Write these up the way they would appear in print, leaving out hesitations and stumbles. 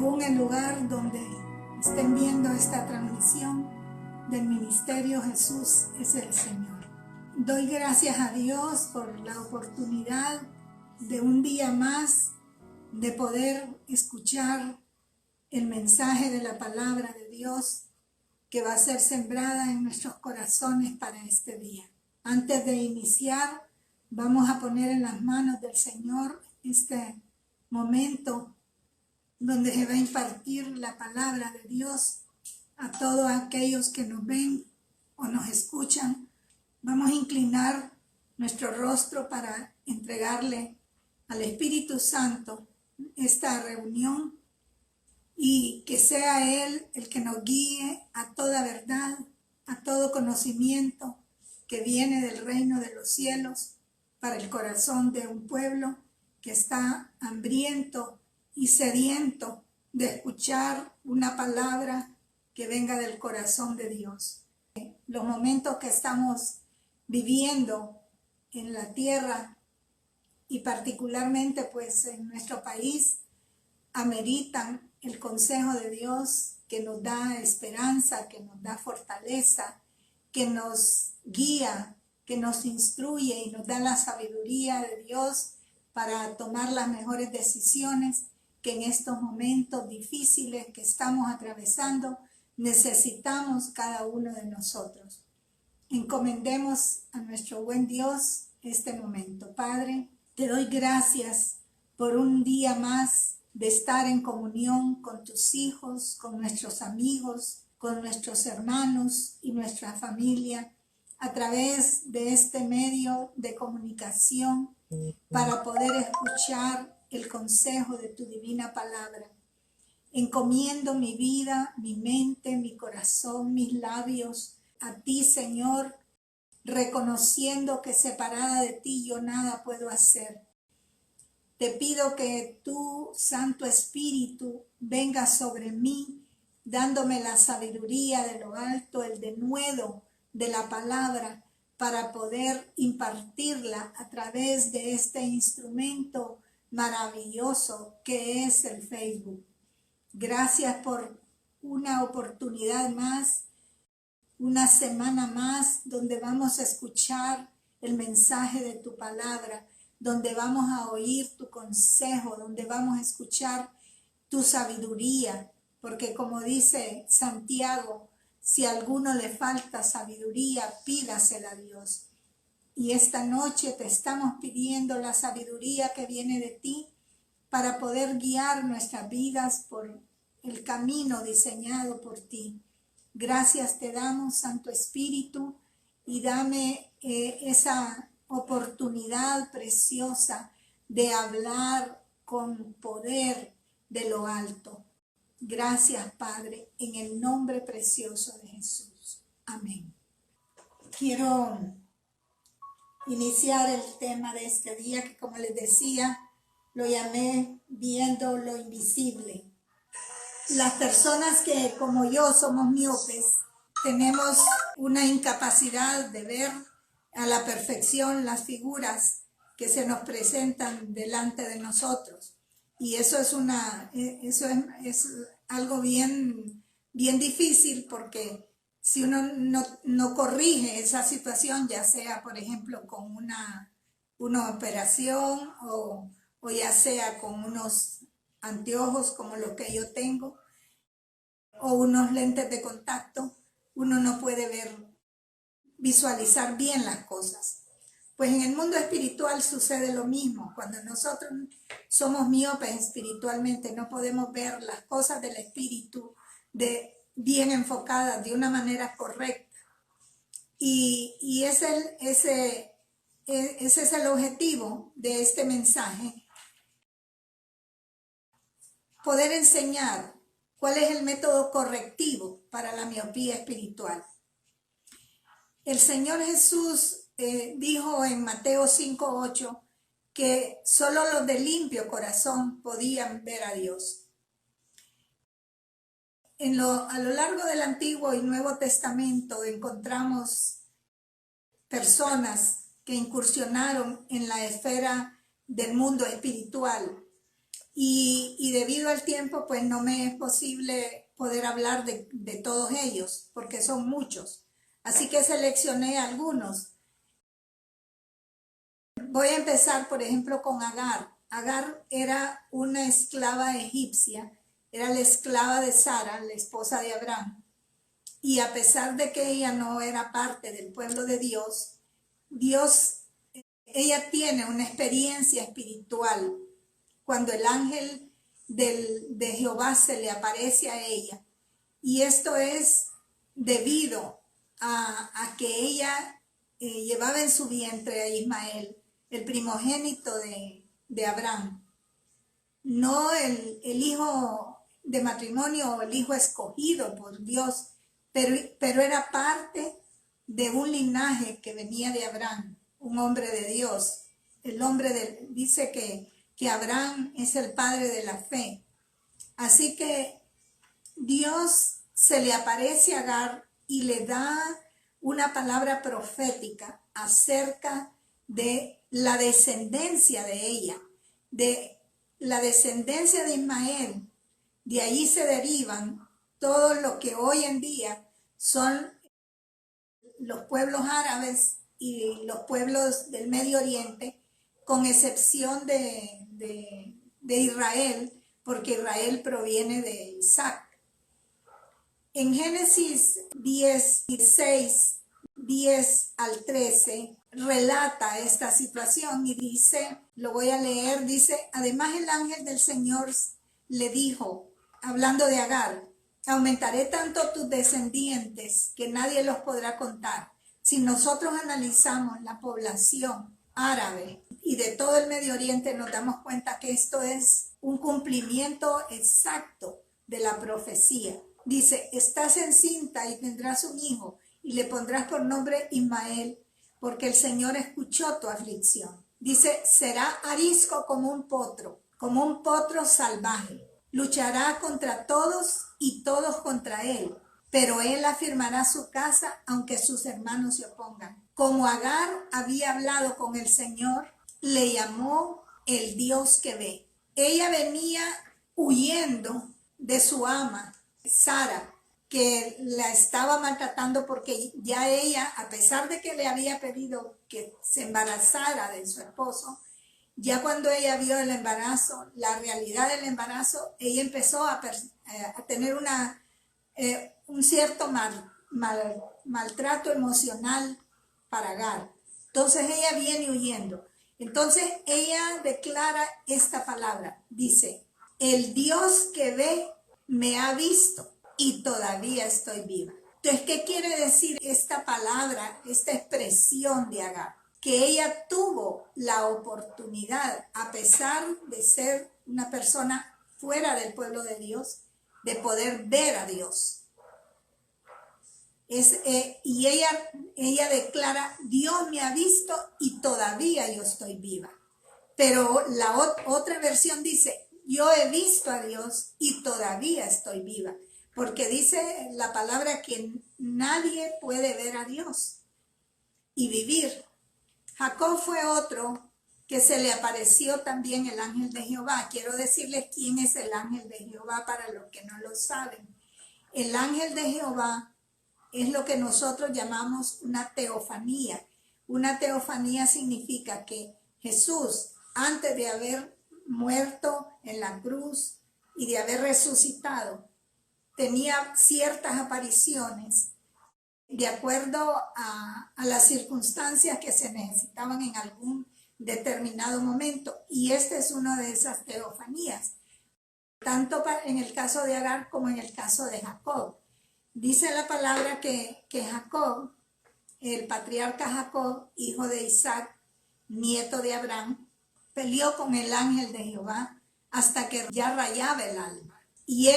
según el lugar donde estén viendo esta transmisión del Ministerio Jesús es el Señor. Doy gracias a Dios por la oportunidad de un día más de poder escuchar el mensaje de la palabra de Dios que va a ser sembrada en nuestros corazones para este día. Antes de iniciar, vamos a poner en las manos del Señor este momento donde se va a impartir la palabra de Dios a todos aquellos que nos ven o nos escuchan. Vamos a inclinar nuestro rostro para entregarle al Espíritu Santo esta reunión y que sea Él el que nos guíe a toda verdad, a todo conocimiento que viene del reino de los cielos para el corazón de un pueblo que está hambriento y sediento de escuchar una palabra que venga del corazón de Dios. Los momentos que estamos viviendo en la tierra y particularmente pues en nuestro país ameritan el consejo de Dios que nos da esperanza, que nos da fortaleza, que nos guía, que nos instruye y nos da la sabiduría de Dios para tomar las mejores decisiones que en estos momentos difíciles que estamos atravesando necesitamos cada uno de nosotros. Encomendemos a nuestro buen Dios este momento. Padre, te doy gracias por un día más de estar en comunión con tus hijos, con nuestros amigos, con nuestros hermanos y nuestra familia a través de este medio de comunicación para poder escuchar el consejo de tu divina palabra. Encomiendo mi vida, mi mente, mi corazón, mis labios a ti, Señor, reconociendo que separada de ti yo nada puedo hacer. Te pido que tu Santo Espíritu venga sobre mí, dándome la sabiduría de lo alto, el denuedo de la palabra, para poder impartirla a través de este instrumento maravilloso que es el Facebook. Gracias por una oportunidad más, una semana más, donde vamos a escuchar el mensaje de tu palabra, donde vamos a oír tu consejo, donde vamos a escuchar tu sabiduría, porque como dice Santiago, si a alguno le falta sabiduría, pídasela a Dios. Y esta noche te estamos pidiendo la sabiduría que viene de ti para poder guiar nuestras vidas por el camino diseñado por ti. Gracias te damos, Santo Espíritu, y dame esa oportunidad preciosa de hablar con poder de lo alto. Gracias, Padre, en el nombre precioso de Jesús. Amén. Quiero iniciar el tema de este día que, como les decía, lo llamé viendo lo invisible. Las personas que, como yo, somos miopes, tenemos una incapacidad de ver a la perfección las figuras que se nos presentan delante de nosotros. Y eso es algo bien difícil, porque si uno no corrige esa situación, ya sea, por ejemplo, con una operación o ya sea con unos anteojos como los que yo tengo o unos lentes de contacto, uno no puede visualizar bien las cosas. Pues en el mundo espiritual sucede lo mismo. Cuando nosotros somos miopes espiritualmente, no podemos ver las cosas del espíritu bien enfocadas de una manera correcta. Y ese es el objetivo de este mensaje. Poder enseñar cuál es el método correctivo para la miopía espiritual. El Señor Jesús dijo en Mateo 5:8 que solo los de limpio corazón podían ver a Dios. A lo largo del Antiguo y Nuevo Testamento encontramos personas que incursionaron en la esfera del mundo espiritual y debido al tiempo, pues no me es posible poder hablar de todos ellos, porque son muchos. Así que seleccioné algunos. Voy a empezar, por ejemplo, con Agar. Agar era una esclava egipcia, era la esclava de Sara, la esposa de Abraham. Y a pesar de que ella no era parte del pueblo de Dios, ella tiene una experiencia espiritual cuando el ángel de Jehová se le aparece a ella. Y esto es debido a que ella llevaba en su vientre a Ismael, el primogénito de Abraham. No el hijo de matrimonio o el hijo escogido por Dios, pero era parte de un linaje que venía de Abraham, un hombre de Dios. Dice que Abraham es el padre de la fe. Así que Dios se le aparece a Agar y le da una palabra profética acerca de la descendencia de ella, de la descendencia de Ismael. De allí se derivan todo lo que hoy en día son los pueblos árabes y los pueblos del Medio Oriente, con excepción de Israel, porque Israel proviene de Isaac. En Génesis 16, 10 al 13, relata esta situación y dice, lo voy a leer, dice, además el ángel del Señor le dijo, hablando de Agar, aumentaré tanto tus descendientes que nadie los podrá contar. Si nosotros analizamos la población árabe y de todo el Medio Oriente, nos damos cuenta que esto es un cumplimiento exacto de la profecía. Dice, estás encinta y tendrás un hijo y le pondrás por nombre Ismael, porque el Señor escuchó tu aflicción. Dice, será arisco como un potro salvaje. Luchará contra todos y todos contra él, pero él afirmará su casa aunque sus hermanos se opongan. Como Agar había hablado con el Señor, le llamó el Dios que ve. Ella venía huyendo de su ama, Sara, que la estaba maltratando porque ya ella, a pesar de que le había pedido que se embarazara de su esposo, ya cuando ella vio el embarazo, la realidad del embarazo, ella empezó a tener un cierto maltrato emocional para Agar. Entonces ella viene huyendo. Entonces ella declara esta palabra, dice, el Dios que ve me ha visto y todavía estoy viva. Entonces, ¿qué quiere decir esta palabra, esta expresión de Agar? Que ella tuvo la oportunidad, a pesar de ser una persona fuera del pueblo de Dios, de poder ver a Dios. Y ella declara, Dios me ha visto y todavía yo estoy viva. Pero la otra versión dice, yo he visto a Dios y todavía estoy viva. Porque dice la palabra que nadie puede ver a Dios y vivir. Jacob fue otro que se le apareció también el ángel de Jehová. Quiero decirles quién es el ángel de Jehová para los que no lo saben. El ángel de Jehová es lo que nosotros llamamos una teofanía. Una teofanía significa que Jesús, antes de haber muerto en la cruz y de haber resucitado, tenía ciertas apariciones de acuerdo a las circunstancias que se necesitaban en algún determinado momento. Y esta es una de esas teofanías, tanto en el caso de Agar como en el caso de Jacob. Dice la palabra que Jacob, el patriarca Jacob, hijo de Isaac, nieto de Abraham, peleó con el ángel de Jehová hasta que ya rayaba el alma. Y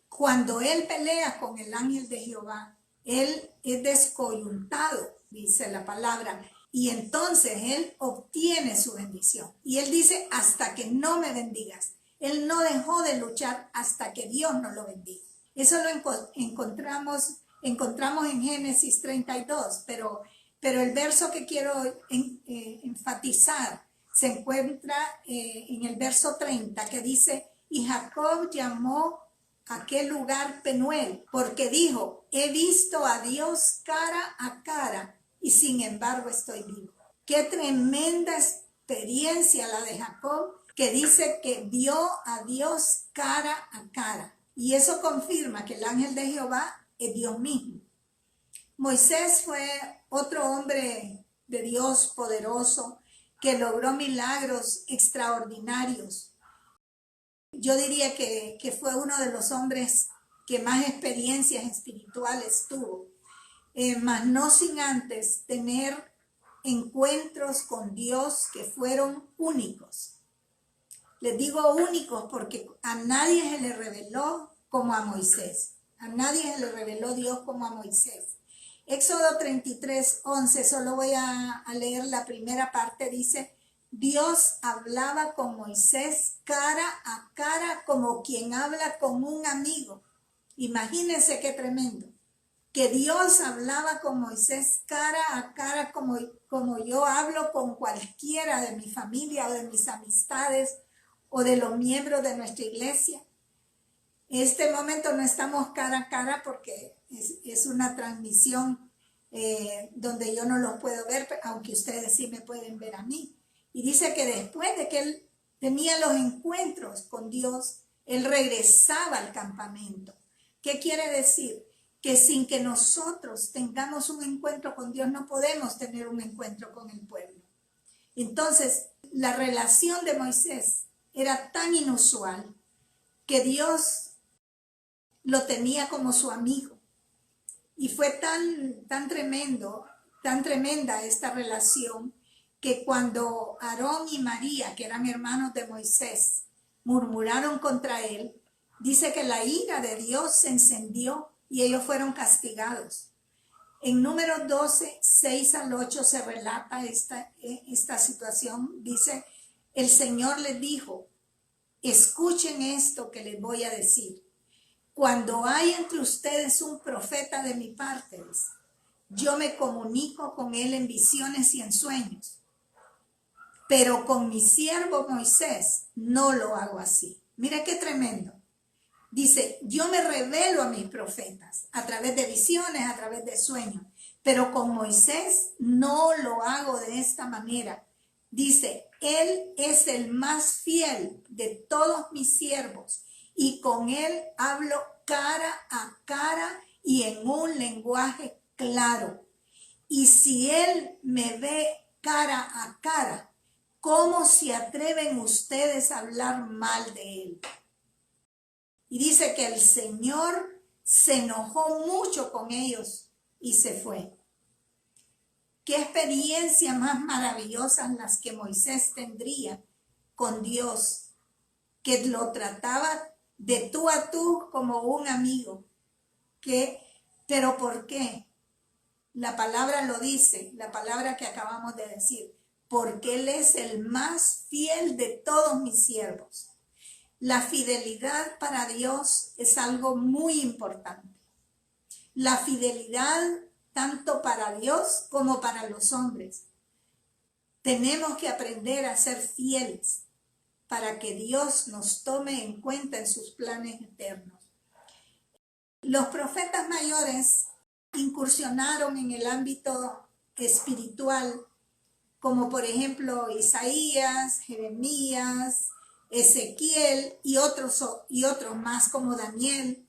cuando él pelea con el ángel de Jehová, él es descoyuntado, dice la palabra, y entonces él obtiene su bendición. Y él dice, hasta que no me bendigas. Él no dejó de luchar hasta que Dios no lo bendiga. Eso lo encontramos en Génesis 32, pero el verso que quiero enfatizar se encuentra en el verso 30, que dice, y Jacob llamó aquel lugar Penuel, porque dijo, he visto a Dios cara a cara y sin embargo estoy vivo. Qué tremenda experiencia la de Jacob, que dice que vio a Dios cara a cara. Y eso confirma que el ángel de Jehová es Dios mismo. Moisés fue otro hombre de Dios poderoso que logró milagros extraordinarios. Yo diría que fue uno de los hombres que más experiencias espirituales tuvo, mas no sin antes tener encuentros con Dios que fueron únicos. Les digo únicos porque a nadie se le reveló como a Moisés. A nadie se le reveló Dios como a Moisés. Éxodo 33, 11, solo voy a leer la primera parte, dice, Dios hablaba con Moisés cara a cara como quien habla con un amigo. Imagínense qué tremendo. Que Dios hablaba con Moisés cara a cara como yo hablo con cualquiera de mi familia o de mis amistades o de los miembros de nuestra iglesia. En este momento no estamos cara a cara porque es una transmisión donde yo no los puedo ver, aunque ustedes sí me pueden ver a mí. Y dice que después de que él tenía los encuentros con Dios, él regresaba al campamento. ¿Qué quiere decir? Que sin que nosotros tengamos un encuentro con Dios, no podemos tener un encuentro con el pueblo. Entonces, la relación de Moisés era tan inusual que Dios lo tenía como su amigo. Y fue tan tremenda esta relación, que cuando Aarón y María, que eran hermanos de Moisés, murmuraron contra él, dice que la ira de Dios se encendió y ellos fueron castigados. En Números 12, 6 al 8 se relata esta situación. Dice, el Señor les dijo, escuchen esto que les voy a decir. Cuando hay entre ustedes un profeta de mi parte, yo me comunico con él en visiones y en sueños. Pero con mi siervo Moisés no lo hago así. Mira qué tremendo. Dice, yo me revelo a mis profetas a través de visiones, a través de sueños. Pero con Moisés no lo hago de esta manera. Dice, él es el más fiel de todos mis siervos y con él hablo cara a cara y en un lenguaje claro. Y si él me ve cara a cara, ¿cómo se atreven ustedes a hablar mal de él? Y dice que el Señor se enojó mucho con ellos y se fue. Qué experiencia más maravillosas las que Moisés tendría con Dios, que lo trataba de tú a tú como un amigo. ¿Pero por qué? La palabra lo dice, la palabra que acabamos de decir, porque Él es el más fiel de todos mis siervos. La fidelidad para Dios es algo muy importante. La fidelidad tanto para Dios como para los hombres. Tenemos que aprender a ser fieles para que Dios nos tome en cuenta en sus planes eternos. Los profetas mayores incursionaron en el ámbito espiritual, como por ejemplo Isaías, Jeremías, Ezequiel y otros más como Daniel.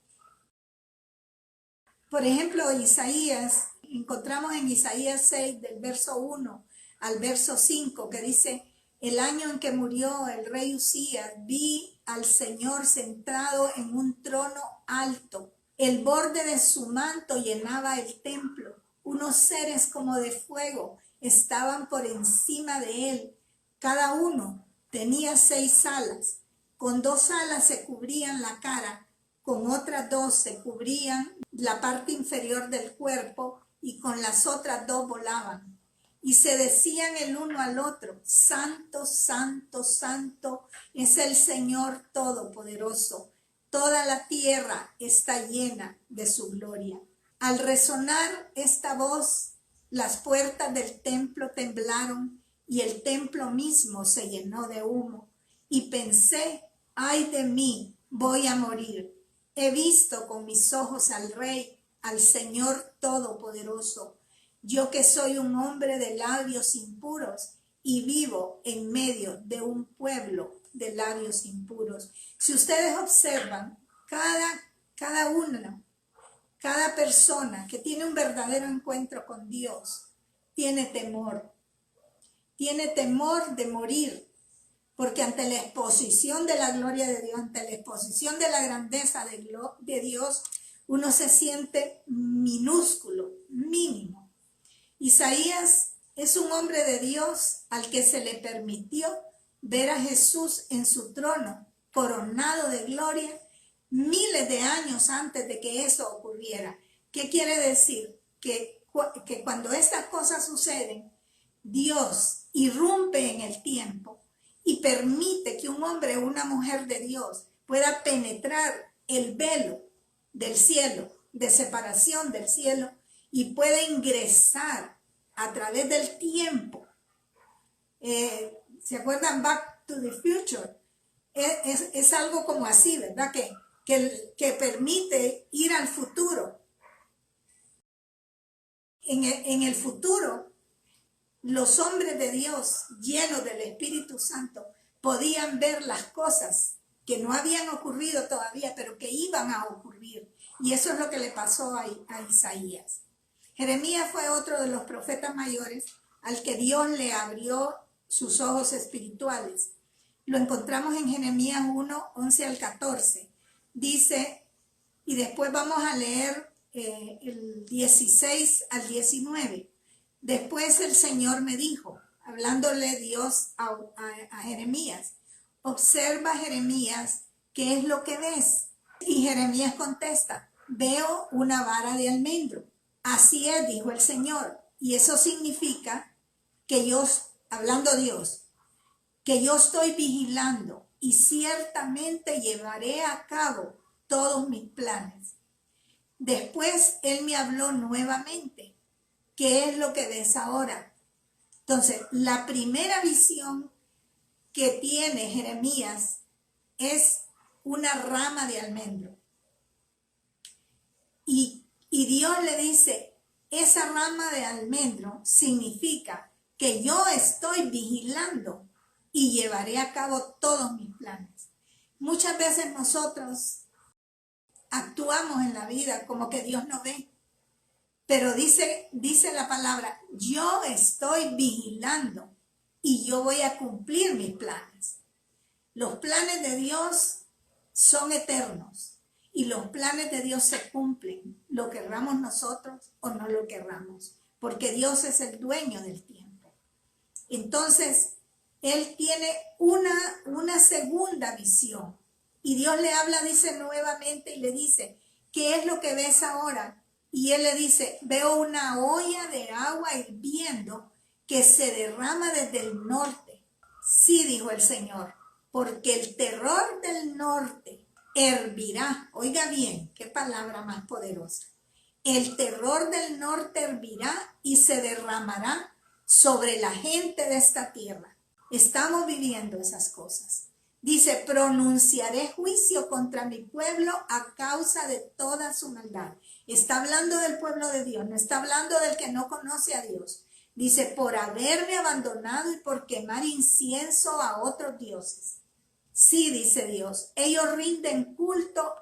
Por ejemplo, Isaías, encontramos en Isaías 6 del verso 1 al verso 5 que dice, el año en que murió el rey Usías, vi al Señor sentado en un trono alto. El borde de su manto llenaba el templo. Unos seres como de fuego estaban por encima de él. Cada uno tenía 6 alas. Con 2 alas se cubrían la cara, con otras 2 se cubrían la parte inferior del cuerpo y con las otras 2 volaban. Y se decían el uno al otro, Santo, Santo, Santo es el Señor Todopoderoso. Toda la tierra está llena de su gloria. Al resonar esta voz, las puertas del templo temblaron y el templo mismo se llenó de humo. Y pensé, ay de mí, voy a morir. He visto con mis ojos al Rey, al Señor Todopoderoso. Yo que soy un hombre de labios impuros y vivo en medio de un pueblo de labios impuros. Si ustedes observan, cada persona que tiene un verdadero encuentro con Dios, tiene temor de morir, porque ante la exposición de la gloria de Dios, ante la exposición de la grandeza de Dios, uno se siente minúsculo, mínimo. Isaías es un hombre de Dios al que se le permitió ver a Jesús en su trono, coronado de gloria, miles de años antes de que eso ocurriera. ¿Qué quiere decir? Que cuando estas cosas suceden, Dios irrumpe en el tiempo y permite que un hombre o una mujer de Dios pueda penetrar el velo del cielo, de separación del cielo, y puede ingresar a través del tiempo. ¿Se acuerdan Back to the Future? Es algo como así, ¿verdad? Que permite ir al futuro. En el futuro, los hombres de Dios, llenos del Espíritu Santo, podían ver las cosas que no habían ocurrido todavía, pero que iban a ocurrir. Y eso es lo que le pasó a Isaías. Jeremías fue otro de los profetas mayores al que Dios le abrió sus ojos espirituales. Lo encontramos en Jeremías 1, 11 al 14. Dice, y después vamos a leer el 16 al 19. Después el Señor me dijo, hablándole Dios a Jeremías, observa, Jeremías, ¿qué es lo que ves? Y Jeremías contesta, veo una vara de almendro. Así es, dijo el Señor. Y eso significa que yo, hablando Dios, que yo estoy vigilando y ciertamente llevaré a cabo todos mis planes. Después él me habló nuevamente. ¿Qué es lo que ves ahora? Entonces, la primera visión que tiene Jeremías es una rama de almendro. Y Dios le dice, esa rama de almendro significa que yo estoy vigilando y llevaré a cabo todos mis planes. Muchas veces nosotros actuamos en la vida como que Dios no ve. Pero dice la palabra, yo estoy vigilando y yo voy a cumplir mis planes. Los planes de Dios son eternos y los planes de Dios se cumplen, lo querramos nosotros o no lo querramos, porque Dios es el dueño del tiempo. Entonces, Él tiene una segunda visión y Dios le habla, dice nuevamente y le dice, ¿qué es lo que ves ahora? Y él le dice, veo una olla de agua hirviendo que se derrama desde el norte. Sí, dijo el Señor, porque el terror del norte hervirá. Oiga bien, qué palabra más poderosa. El terror del norte hervirá y se derramará sobre la gente de esta tierra. Estamos viviendo esas cosas. Dice, pronunciaré juicio contra mi pueblo a causa de toda su maldad. Está hablando del pueblo de Dios, no está hablando del que no conoce a Dios. Dice, por haberme abandonado y por quemar incienso a otros dioses. Sí, dice Dios, ellos rinden culto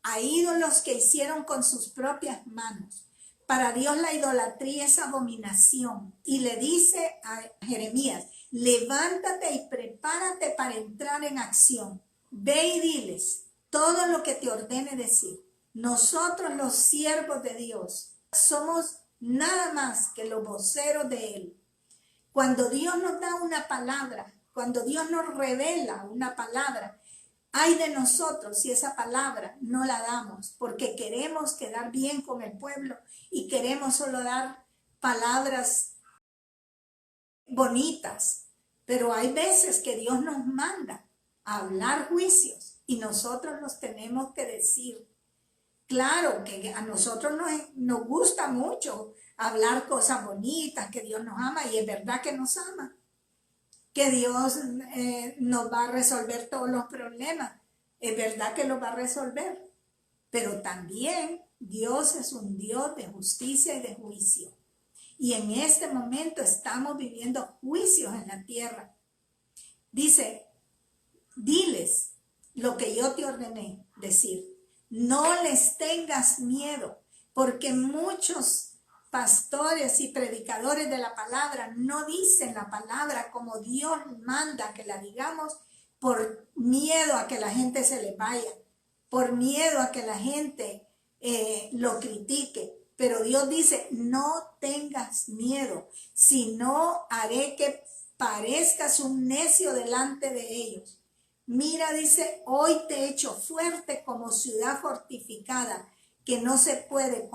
a ídolos que hicieron con sus propias manos. Para Dios la idolatría es abominación. Y le dice a Jeremías, levántate y prepárate para entrar en acción. Ve y diles todo lo que te ordene decir. Nosotros los siervos de Dios somos nada más que los voceros de Él. Cuando Dios nos da una palabra, cuando Dios nos revela una palabra, ay de nosotros si esa palabra no la damos, porque queremos quedar bien con el pueblo y queremos solo dar palabras bonitas. Pero hay veces que Dios nos manda a hablar juicios y nosotros los tenemos que decir. Claro que a nosotros nos gusta mucho hablar cosas bonitas, que Dios nos ama y es verdad que nos ama. que Dios nos va a resolver todos los problemas. Es verdad que los va a resolver, pero también Dios es un Dios de justicia y de juicio. Y en este momento estamos viviendo juicios en la tierra. Dice, diles lo que yo te ordené decir. No les tengas miedo, porque muchos pastores y predicadores de la palabra no dicen la palabra como Dios manda que la digamos, por miedo a que la gente se le vaya, por miedo a que la gente lo critique. Pero Dios dice, no tengas miedo, sino haré que parezcas un necio delante de ellos. Mira, dice, hoy te he hecho fuerte como ciudad fortificada que no se puede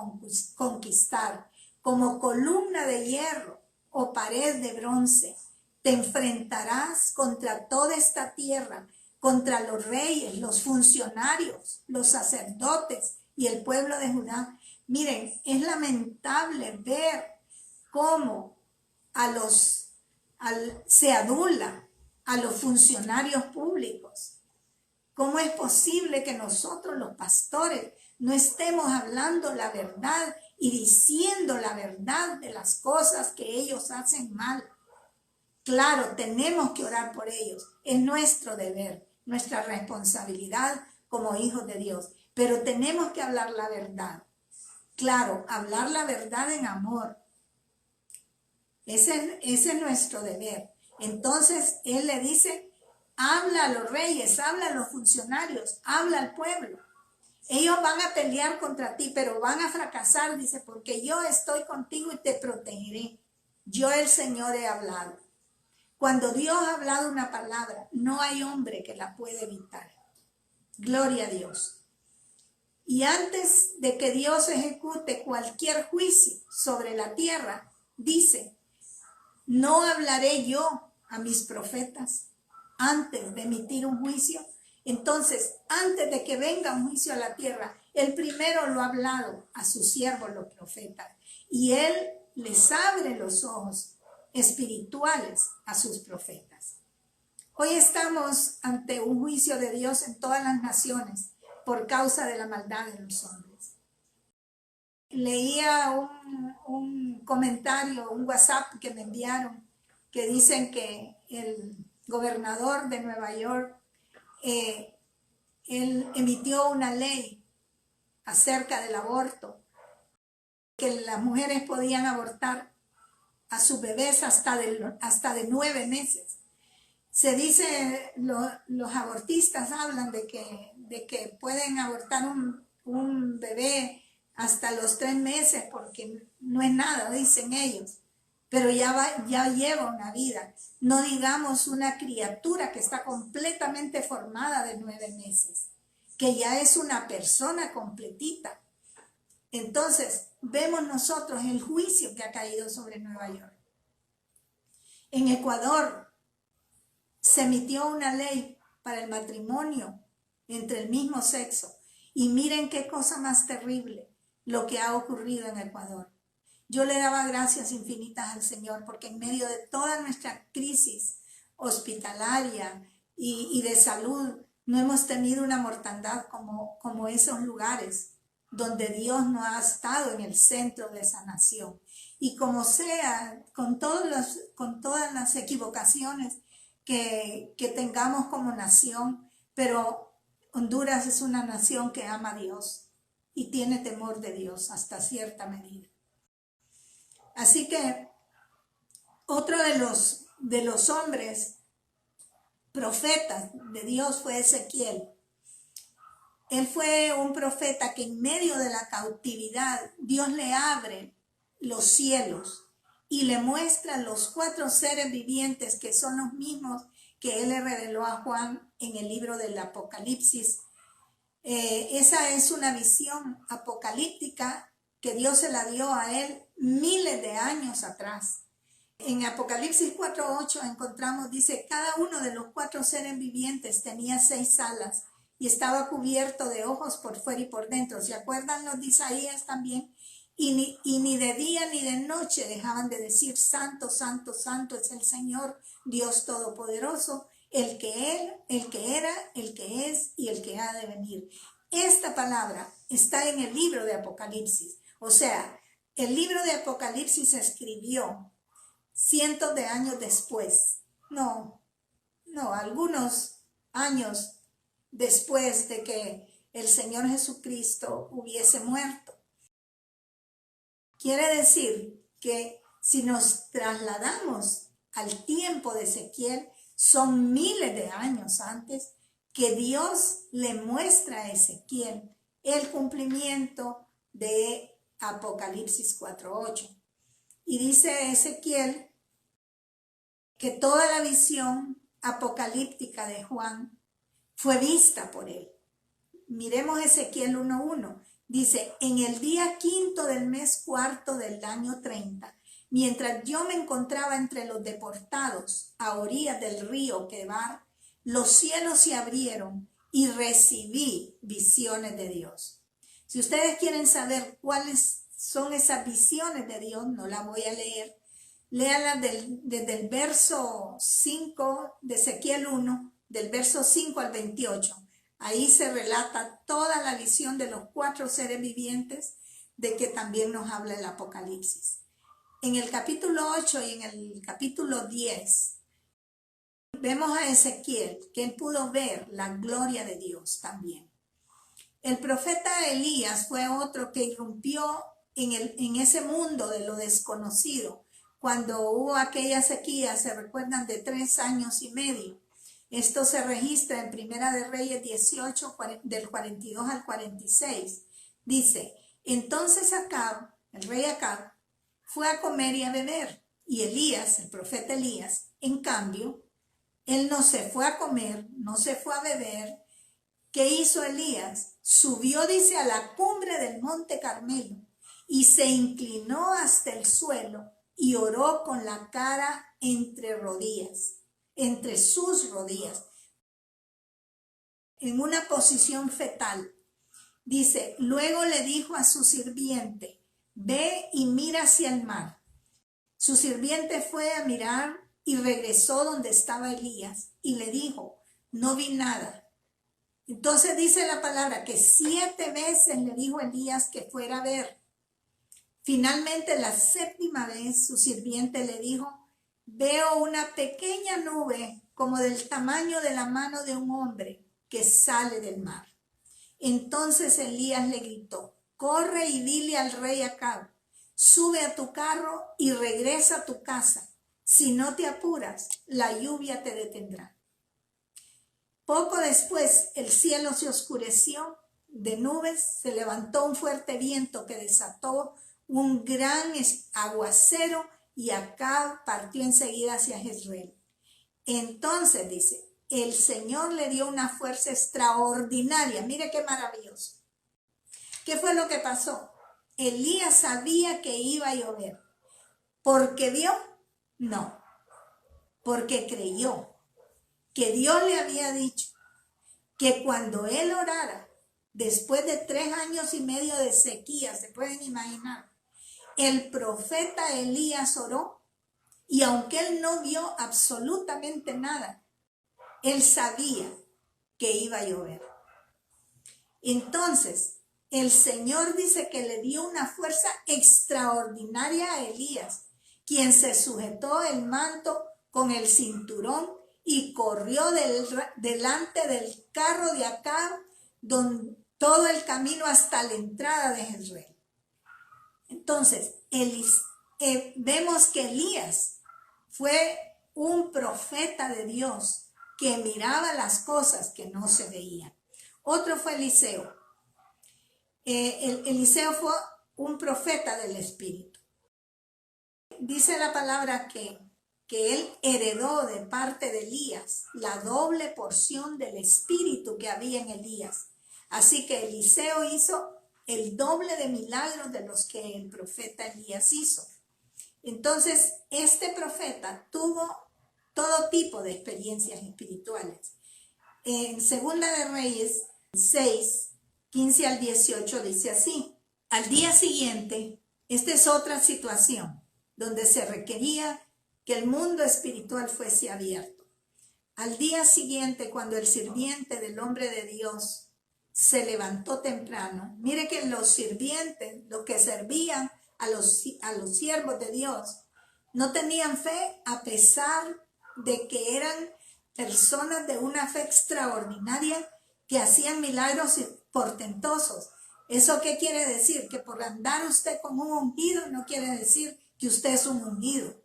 conquistar, como columna de hierro o pared de bronce. Te enfrentarás contra toda esta tierra, contra los reyes, los funcionarios, los sacerdotes y el pueblo de Judá. Miren, es lamentable ver cómo se adula a los funcionarios públicos. ¿Cómo es posible que nosotros los pastores no estemos hablando la verdad y diciendo la verdad de las cosas que ellos hacen mal? Claro, tenemos que orar por ellos. Es nuestro deber, nuestra responsabilidad como hijos de Dios. Pero tenemos que hablar la verdad. Claro, hablar la verdad en amor. Ese es nuestro deber. Entonces, Él le dice, habla a los reyes, habla a los funcionarios, habla al pueblo. Ellos van a pelear contra ti, pero van a fracasar, dice, porque yo estoy contigo y te protegeré. Yo, el Señor, he hablado. Cuando Dios ha hablado una palabra, no hay hombre que la pueda evitar. Gloria a Dios. Y antes de que Dios ejecute cualquier juicio sobre la tierra, dice, no hablaré yo a mis profetas antes de emitir un juicio. Entonces, antes de que venga un juicio a la tierra, Él primero lo ha hablado a sus siervos, los profetas. Y Él les abre los ojos espirituales a sus profetas. Hoy estamos ante un juicio de Dios en todas las naciones por causa de la maldad de los hombres. Leía un comentario, un WhatsApp que me enviaron, que dicen que el gobernador de Nueva York, él emitió una ley acerca del aborto, que las mujeres podían abortar a sus bebés hasta de 9 meses. Se dice, los abortistas hablan de que pueden abortar un bebé hasta los 3 meses porque no es nada, dicen ellos, pero ya lleva una vida. No digamos una criatura que está completamente formada de 9 meses, que ya es una persona completita. Entonces, vemos nosotros el juicio que ha caído sobre Nueva York. En Ecuador se emitió una ley para el matrimonio entre el mismo sexo. Y miren qué cosa más terrible lo que ha ocurrido en Ecuador. Yo le daba gracias infinitas al Señor porque en medio de toda nuestra crisis hospitalaria y de salud, no hemos tenido una mortandad como esos lugares donde Dios no ha estado en el centro de esa nación. Y como sea, con todas las equivocaciones que tengamos como nación, pero Honduras es una nación que ama a Dios y tiene temor de Dios hasta cierta medida. Así que otro de los hombres profetas de Dios fue Ezequiel. Él fue un profeta que en medio de la cautividad Dios le abre los cielos y le muestra los 4 seres vivientes que son los mismos que Él le reveló a Juan en el libro del Apocalipsis. Esa es una visión apocalíptica que Dios se la dio a Él miles de años atrás. En Apocalipsis 4:8 encontramos, dice, cada uno de los 4 seres vivientes tenía 6 alas y estaba cubierto de ojos por fuera y por dentro. ¿Se acuerdan los de Isaías también? y ni de día ni de noche dejaban de decir: Santo, santo, santo es el Señor, Dios Todopoderoso, el que era, el que es y el que ha de venir. Esta palabra está en el libro de Apocalipsis. O sea, el libro de Apocalipsis se escribió cientos de años después. No, algunos años después de que el Señor Jesucristo hubiese muerto. Quiere decir que si nos trasladamos al tiempo de Ezequiel, son miles de años antes que Dios le muestra a Ezequiel el cumplimiento de Apocalipsis 4:8. Y dice Ezequiel que toda la visión apocalíptica de Juan fue vista por él. Miremos Ezequiel 1:1. Dice: en el día 5 del mes 4 del año 30, mientras yo me encontraba entre los deportados a orillas del río Quebar, los cielos se abrieron y recibí visiones de Dios. Si ustedes quieren saber cuáles son esas visiones de Dios, no las voy a leer. Léanlas desde el verso 5 de Ezequiel 1, del verso 5 al 28. Ahí se relata toda la visión de los 4 seres vivientes de que también nos habla el Apocalipsis. En el capítulo 8 y en el capítulo 10 vemos a Ezequiel que él pudo ver la gloria de Dios también. El profeta Elías fue otro que irrumpió en ese mundo de lo desconocido. Cuando hubo aquella sequía, se recuerdan, de 3 años y medio. Esto se registra en Primera de Reyes 18, del 42 al 46. Dice: entonces Acab, el rey Acab, fue a comer y a beber. Y Elías, el profeta Elías, en cambio, él no se fue a comer, no se fue a beber. ¿Qué hizo Elías? Subió, dice, a la cumbre del monte Carmelo y se inclinó hasta el suelo y oró con la cara entre sus rodillas, en una posición fetal. Dice: luego le dijo a su sirviente: ve y mira hacia el mar. Su sirviente fue a mirar y regresó donde estaba Elías y le dijo: no vi nada. Entonces dice la palabra que 7 veces le dijo Elías que fuera a ver. Finalmente, la 7ª vez, su sirviente le dijo: veo una pequeña nube como del tamaño de la mano de un hombre que sale del mar. Entonces Elías le gritó: corre y dile al rey Acab: sube a tu carro y regresa a tu casa. Si no te apuras, la lluvia te detendrá. Poco después el cielo se oscureció de nubes, se levantó un fuerte viento que desató un gran aguacero y Acab partió enseguida hacia Jezreel. Entonces, dice, el Señor le dio una fuerza extraordinaria. Mire qué maravilloso. ¿Qué fue lo que pasó? Elías sabía que iba a llover. ¿Porque vio? No. Porque creyó que Dios le había dicho que cuando él orara, después de 3 años y medio de sequía, se pueden imaginar, el profeta Elías oró, y aunque él no vio absolutamente nada, él sabía que iba a llover. Entonces, el Señor dice que le dio una fuerza extraordinaria a Elías, quien se sujetó el manto con el cinturón y corrió delante del carro de Acab todo el camino hasta la entrada de Jezreel. Entonces, vemos que Elías fue un profeta de Dios que miraba las cosas que no se veían. Otro fue Eliseo. Eliseo fue un profeta del Espíritu. Dice la palabra que él heredó de parte de Elías la doble porción del Espíritu que había en Elías. Así que Eliseo hizo el doble de milagros de los que el profeta Elías hizo. Entonces, este profeta tuvo todo tipo de experiencias espirituales. En Segunda de Reyes 6, 15 al 18 dice así: al día siguiente, Esta es otra situación donde se requería que el mundo espiritual fuese abierto. Al día siguiente, cuando el sirviente del hombre de Dios se levantó temprano, mire que los sirvientes, los que servían a los siervos de Dios, no tenían fe a pesar de que eran personas de una fe extraordinaria que hacían milagros portentosos. ¿Eso qué quiere decir? Que por andar usted con un ungido no quiere decir que usted es un ungido.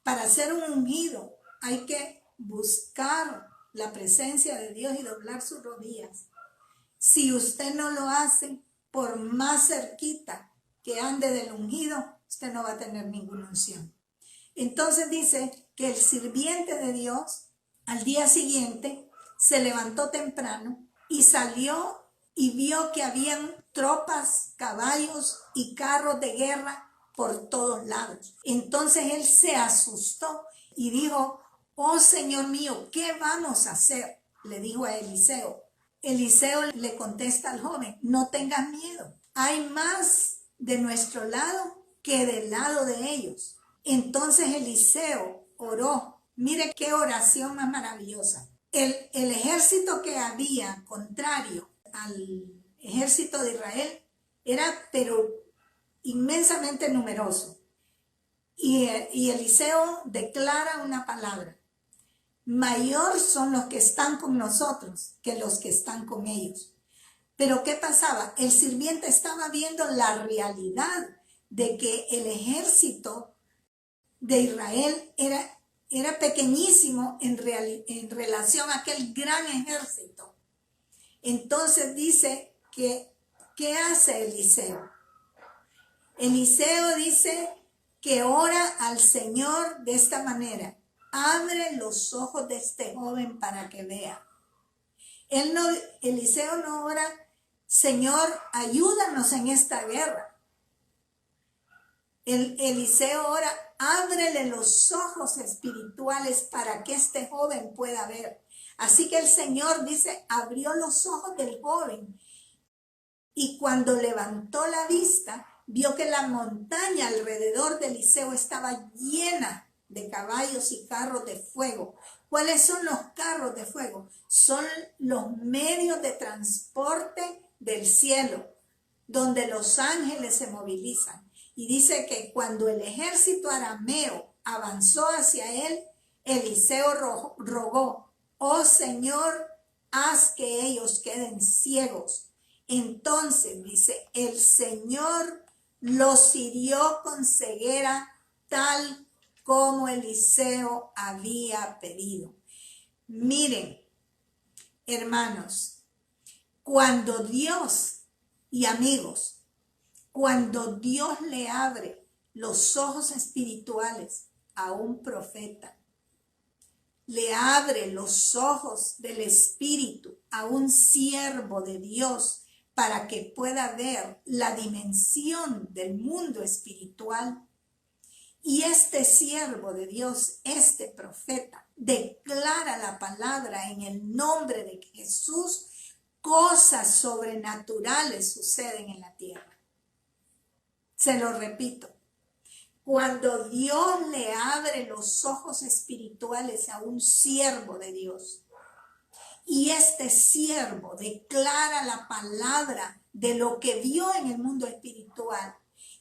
Para ser un ungido hay que buscar la presencia de Dios y doblar sus rodillas. Si usted no lo hace, por más cerquita que ande del ungido, usted no va a tener ninguna unción. Entonces dice que el sirviente de Dios al día siguiente se levantó temprano y salió y vio que habían tropas, caballos y carros de guerra por todos lados. Entonces él se asustó y dijo: oh Señor mío, ¿qué vamos a hacer? Le dijo a Eliseo. Eliseo le contesta al joven: no tengas miedo, hay más de nuestro lado que del lado de ellos. Entonces Eliseo oró. Mire qué oración más maravillosa. El ejército que había contrario al ejército de Israel era pero inmensamente numeroso. Y Eliseo declara una palabra: mayor son los que están con nosotros que los que están con ellos. Pero ¿qué pasaba? El sirviente estaba viendo la realidad de que el ejército de Israel era pequeñísimo en relación a aquel gran ejército. Entonces dice que, ¿qué hace Eliseo? Eliseo dice que ora al Señor de esta manera: abre los ojos de este joven para que vea. Eliseo no ora: Señor, ayúdanos en esta guerra. Eliseo ora: ábrele los ojos espirituales para que este joven pueda ver. Así que el Señor dice, abrió los ojos del joven, y cuando levantó la vista, vio que la montaña alrededor de Eliseo estaba llena de caballos y carros de fuego. ¿Cuáles son los carros de fuego? Son los medios de transporte del cielo, donde los ángeles se movilizan. Y dice que cuando el ejército arameo avanzó hacia él, Eliseo rogó: oh Señor, haz que ellos queden ciegos. Entonces dice, el Señor los hirió con ceguera, tal como Eliseo había pedido. Miren, hermanos, cuando Dios y amigos, cuando Dios le abre los ojos espirituales a un profeta, le abre los ojos del espíritu a un siervo de Dios para que pueda ver la dimensión del mundo espiritual, y este siervo de Dios, este profeta, declara la palabra en el nombre de Jesús, cosas sobrenaturales suceden en la tierra. Se lo repito, cuando Dios le abre los ojos espirituales a un siervo de Dios, y este siervo declara la palabra de lo que vio en el mundo espiritual,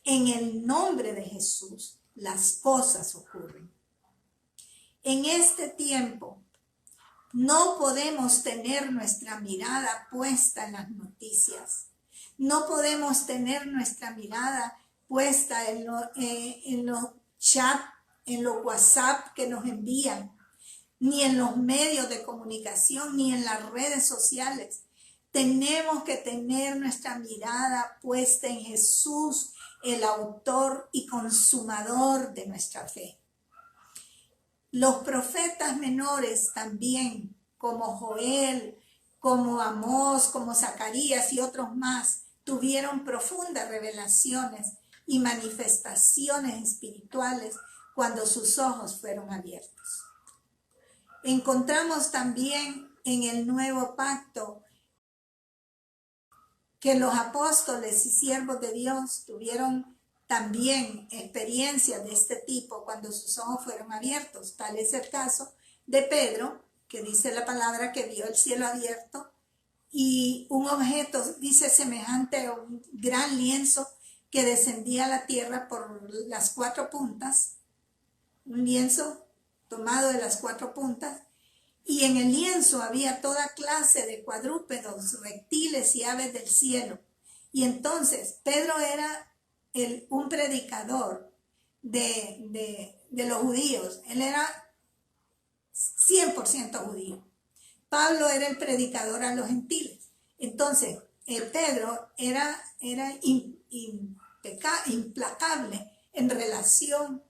en el nombre de Jesús, las cosas ocurren. En este tiempo no podemos tener nuestra mirada puesta en las noticias. No podemos tener nuestra mirada puesta en los chats, en los WhatsApp que nos envían, ni en los medios de comunicación, ni en las redes sociales. Tenemos que tener nuestra mirada puesta en Jesús, el autor y consumador de nuestra fe. Los profetas menores también, como Joel, como Amós, como Zacarías y otros más, tuvieron profundas revelaciones y manifestaciones espirituales cuando sus ojos fueron abiertos. Encontramos también en el Nuevo Pacto que los apóstoles y siervos de Dios tuvieron también experiencias de este tipo cuando sus ojos fueron abiertos. Tal es el caso de Pedro, que dice la palabra que vio el cielo abierto y un objeto, dice, semejante a un gran lienzo que descendía a la tierra por las 4 puntas, un lienzo tomado de las 4 puntas, y en el lienzo había toda clase de cuadrúpedos, reptiles y aves del cielo. Y entonces Pedro era un predicador de los judíos, él era 100% judío. Pablo era el predicador a los gentiles. Entonces, Pedro era implacable en relación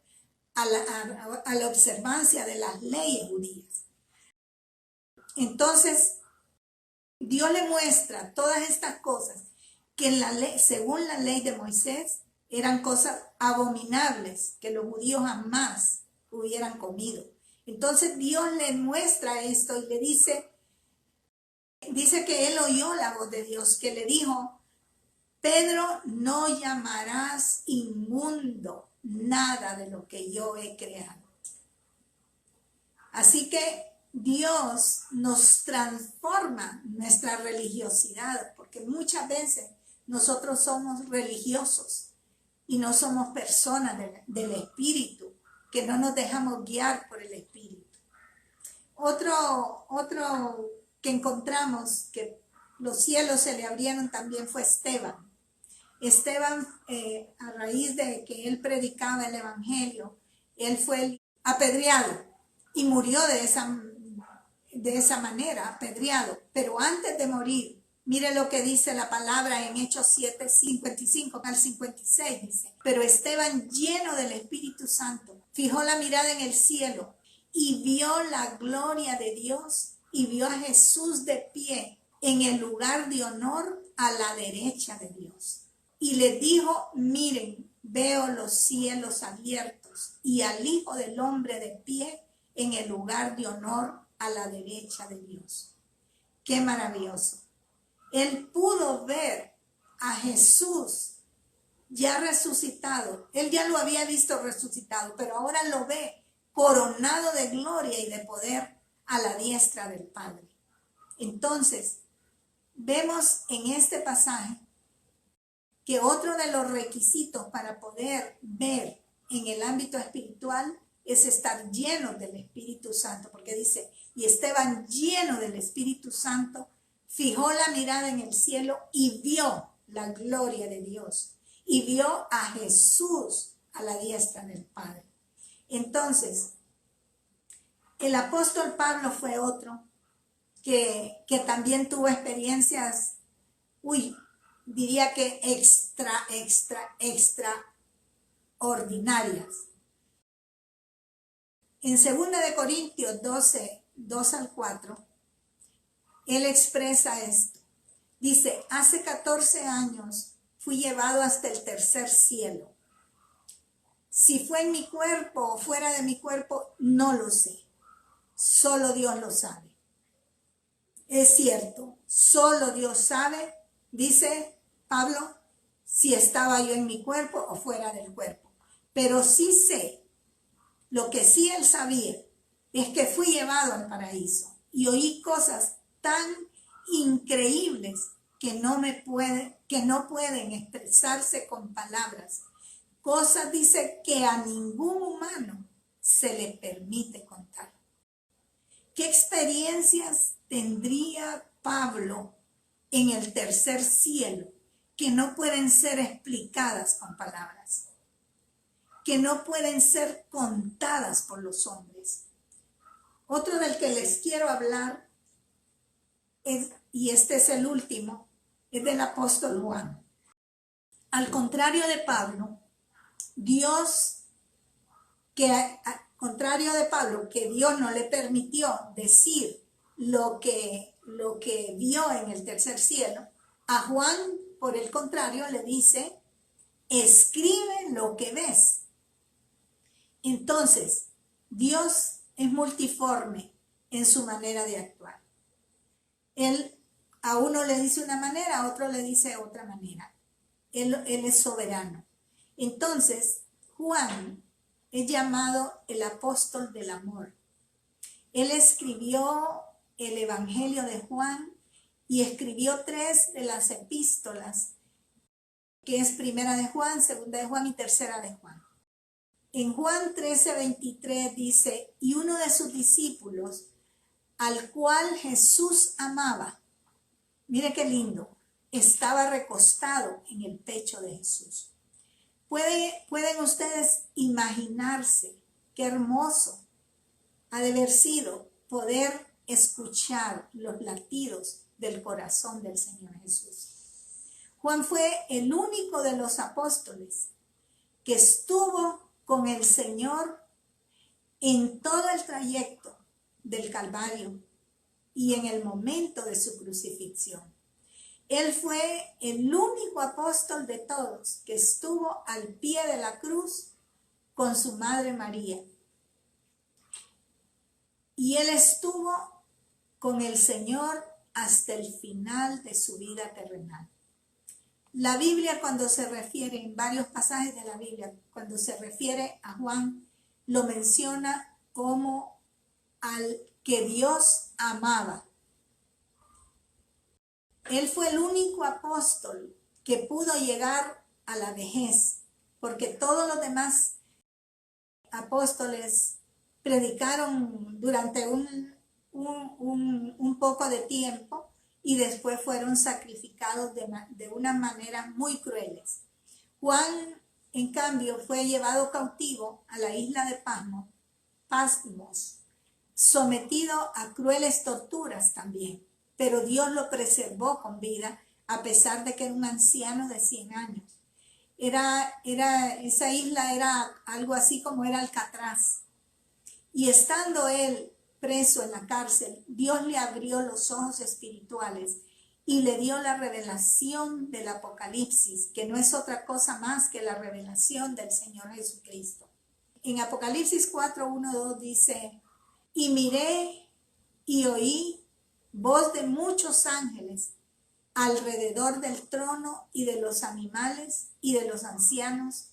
a la observancia de las leyes judías. Entonces, Dios le muestra todas estas cosas que en la ley, según la ley de Moisés, eran cosas abominables que los judíos jamás hubieran comido. Entonces Dios le muestra esto y le dice que él oyó la voz de Dios, que le dijo: Pedro, no llamarás inmundo nada de lo que yo he creado. Así que Dios nos transforma nuestra religiosidad, porque muchas veces nosotros somos religiosos y no somos personas del Espíritu, que no nos dejamos guiar por el Espíritu. Otro que encontramos que los cielos se le abrieron también fue Esteban. Esteban, a raíz de que él predicaba el Evangelio, él fue apedreado y murió de esa manera, apedreado. Pero antes de morir, mire lo que dice la palabra en Hechos 7, 55 al 56, dice: pero Esteban, lleno del Espíritu Santo, fijó la mirada en el cielo y vio la gloria de Dios y vio a Jesús de pie en el lugar de honor a la derecha de Dios. Y le dijo: miren, veo los cielos abiertos y al Hijo del Hombre de pie en el lugar de honor a la derecha de Dios. ¡Qué maravilloso! Él pudo ver a Jesús ya resucitado. Él ya lo había visto resucitado, pero ahora lo ve coronado de gloria y de poder a la diestra del Padre. Entonces, vemos en este pasaje que otro de los requisitos para poder ver en el ámbito espiritual es estar lleno del Espíritu Santo, porque dice: y Esteban, lleno del Espíritu Santo, fijó la mirada en el cielo y vio la gloria de Dios y vio a Jesús a la diestra del Padre. Entonces, el apóstol Pablo fue otro que también tuvo experiencias, diría que extraordinarias. En 2 de Corintios 12, 2 al 4, él expresa esto. Dice: hace 14 años fui llevado hasta el tercer cielo. Si fue en mi cuerpo o fuera de mi cuerpo, no lo sé. Solo Dios lo sabe. Es cierto, solo Dios sabe, dice Pablo, si estaba yo en mi cuerpo o fuera del cuerpo. Pero sí sé, lo que sí él sabía, es que fui llevado al paraíso y oí cosas tan increíbles que no pueden expresarse con palabras. Cosas, dice, que a ningún humano se le permite contar. ¿Qué experiencias tendría Pablo en el tercer cielo que no pueden ser explicadas con palabras, que no pueden ser contadas por los hombres? Otro del que les quiero hablar, y este es el último, es del apóstol Juan. Al contrario de Pablo, que Dios no le permitió decir lo que vio en el tercer cielo, a Juan, por el contrario, le dice: escribe lo que ves. Entonces, Dios es multiforme en su manera de actuar. Él a uno le dice una manera, a otro le dice otra manera. Él es soberano. Entonces, Juan es llamado el apóstol del amor. Él escribió el Evangelio de Juan y escribió 3 de las epístolas, que es Primera de Juan, Segunda de Juan y Tercera de Juan. En Juan 13:23 dice, y uno de sus discípulos, al cual Jesús amaba, mire qué lindo, estaba recostado en el pecho de Jesús. Pueden ustedes imaginarse qué hermoso ha de haber sido poder escuchar los latidos del corazón del Señor Jesús. Juan fue el único de los apóstoles que estuvo con el Señor en todo el trayecto del Calvario y en el momento de su crucifixión. Él fue el único apóstol de todos que estuvo al pie de la cruz con su madre María. Y él estuvo con el Señor hasta el final de su vida terrenal. La Biblia, cuando se refiere, en varios pasajes de la Biblia, cuando se refiere a Juan, lo menciona como al que Dios amaba. Él fue el único apóstol que pudo llegar a la vejez, porque todos los demás apóstoles predicaron durante un poco de tiempo y después fueron sacrificados de una manera muy crueles. Juan, en cambio, fue llevado cautivo a la isla de Patmos, sometido a crueles torturas también, pero Dios lo preservó con vida a pesar de que era un anciano de 100 años. Esa isla era algo así como era Alcatraz. Y estando él preso en la cárcel, Dios le abrió los ojos espirituales y le dio la revelación del Apocalipsis, que no es otra cosa más que la revelación del Señor Jesucristo. En Apocalipsis 4:1-2 dice, y miré y oí voz de muchos ángeles alrededor del trono y de los animales y de los ancianos,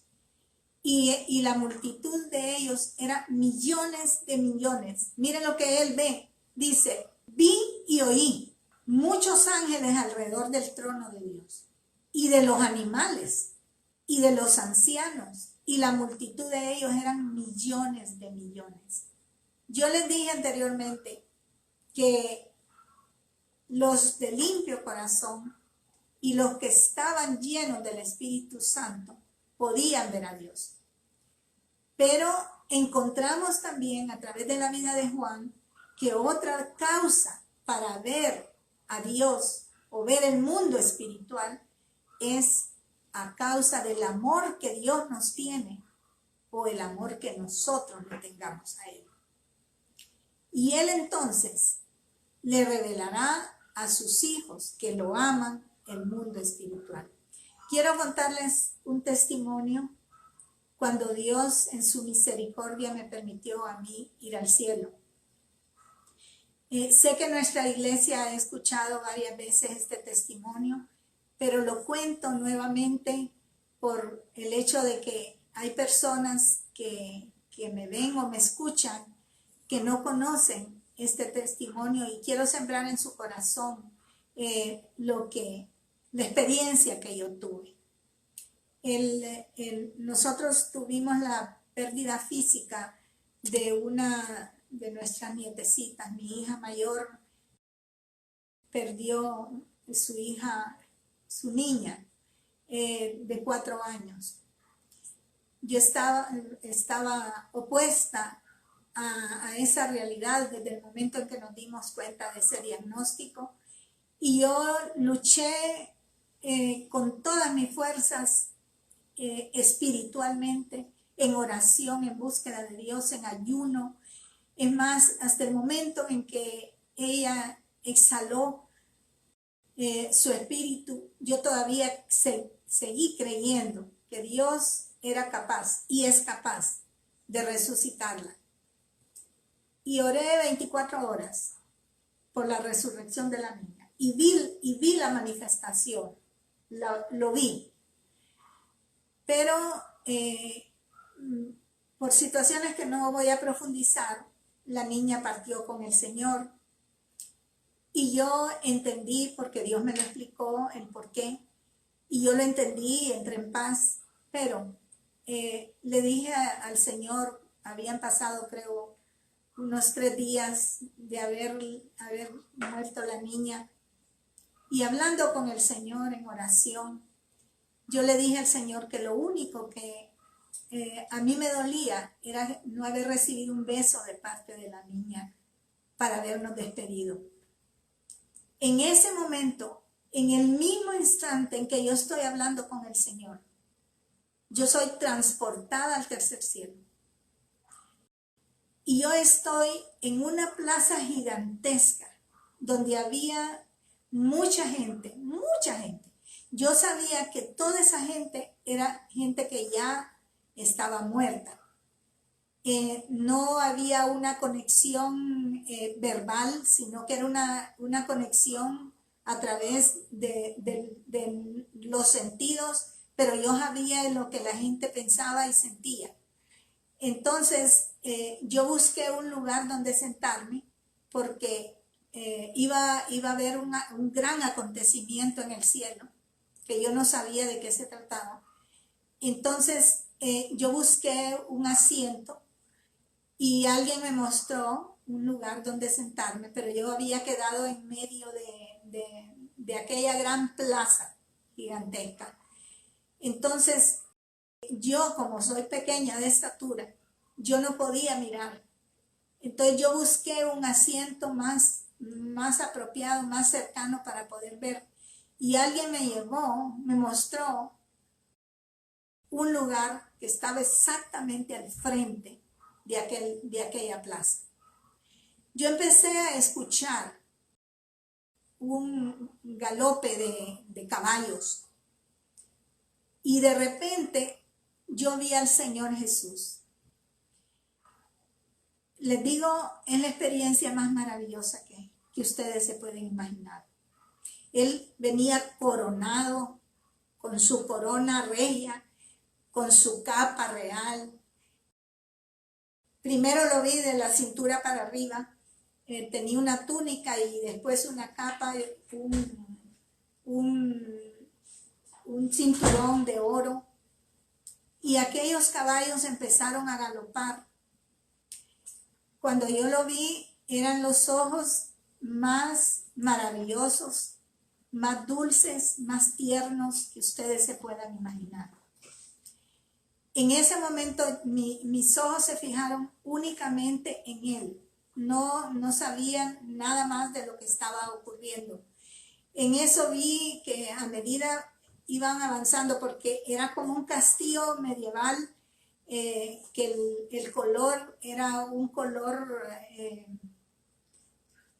y la multitud de ellos era millones de millones. Miren lo que él ve. Dice, vi y oí muchos ángeles alrededor del trono de Dios y de los animales y de los ancianos, y la multitud de ellos eran millones de millones. Yo les dije anteriormente que los de limpio corazón y los que estaban llenos del Espíritu Santo podían ver a Dios. Pero encontramos también a través de la vida de Juan que otra causa para ver a Dios o ver el mundo espiritual es a causa del amor que Dios nos tiene o el amor que nosotros le tengamos a Él. Y Él entonces le revelará a sus hijos que lo aman el mundo espiritual. Quiero contarles un testimonio cuando Dios en su misericordia me permitió a mí ir al cielo. Sé que nuestra iglesia ha escuchado varias veces este testimonio, pero lo cuento nuevamente por el hecho de que hay personas que me ven o me escuchan que no conocen este testimonio, y quiero sembrar en su corazón la experiencia que yo tuve. Nosotros tuvimos la pérdida física de una de nuestras nietecitas. Mi hija mayor perdió su niña de 4 años. Yo estaba opuesta a esa realidad desde el momento en que nos dimos cuenta de ese diagnóstico, y yo luché con todas mis fuerzas espiritualmente, en oración, en búsqueda de Dios, en ayuno. Es más, hasta el momento en que ella exhaló su espíritu, yo todavía seguí creyendo que Dios era capaz y es capaz de resucitarla. Y oré 24 horas por la resurrección de la niña. Y vi la manifestación, lo vi. Pero eh, por situaciones que no voy a profundizar, la niña partió con el Señor. Y yo entendí, porque Dios me lo explicó, el por qué. Y yo lo entendí, entré en paz. Pero le dije al Señor, habían pasado creo unos 3 días de haber muerto la niña. Y hablando con el Señor en oración, yo le dije al Señor que lo único que a mí me dolía era no haber recibido un beso de parte de la niña para habernos despedido. En ese momento, en el mismo instante en que yo estoy hablando con el Señor, yo soy transportada al tercer cielo. Y yo estoy en una plaza gigantesca donde había mucha gente, mucha gente. Yo sabía que toda esa gente era gente que ya estaba muerta. No había una conexión verbal, sino que era una conexión a través de los sentidos, pero yo sabía lo que la gente pensaba y sentía. Entonces yo busqué un lugar donde sentarme porque iba a haber un gran acontecimiento en el cielo, que yo no sabía de qué se trataba. Entonces yo busqué un asiento y alguien me mostró un lugar donde sentarme, pero yo había quedado en medio de aquella gran plaza gigantesca. Entonces, yo como soy pequeña de estatura, yo no podía mirar. Entonces yo busqué un asiento más apropiado, más cercano para poder ver. Y alguien me llevó, me mostró un lugar que estaba exactamente al frente de aquella plaza. Yo empecé a escuchar un galope de caballos y de repente yo vi al Señor Jesús. Les digo, es la experiencia más maravillosa que ustedes se pueden imaginar. Él venía coronado con su corona regia, con su capa real. Primero lo vi de la cintura para arriba, tenía una túnica y después una capa, un cinturón de oro. Y aquellos caballos empezaron a galopar. Cuando yo lo vi, eran los ojos más maravillosos, más dulces, más tiernos que ustedes se puedan imaginar. En ese momento mis ojos se fijaron únicamente en él. No sabían nada más de lo que estaba ocurriendo. En eso vi que a medida iban avanzando, porque era como un castillo medieval, que el color era un color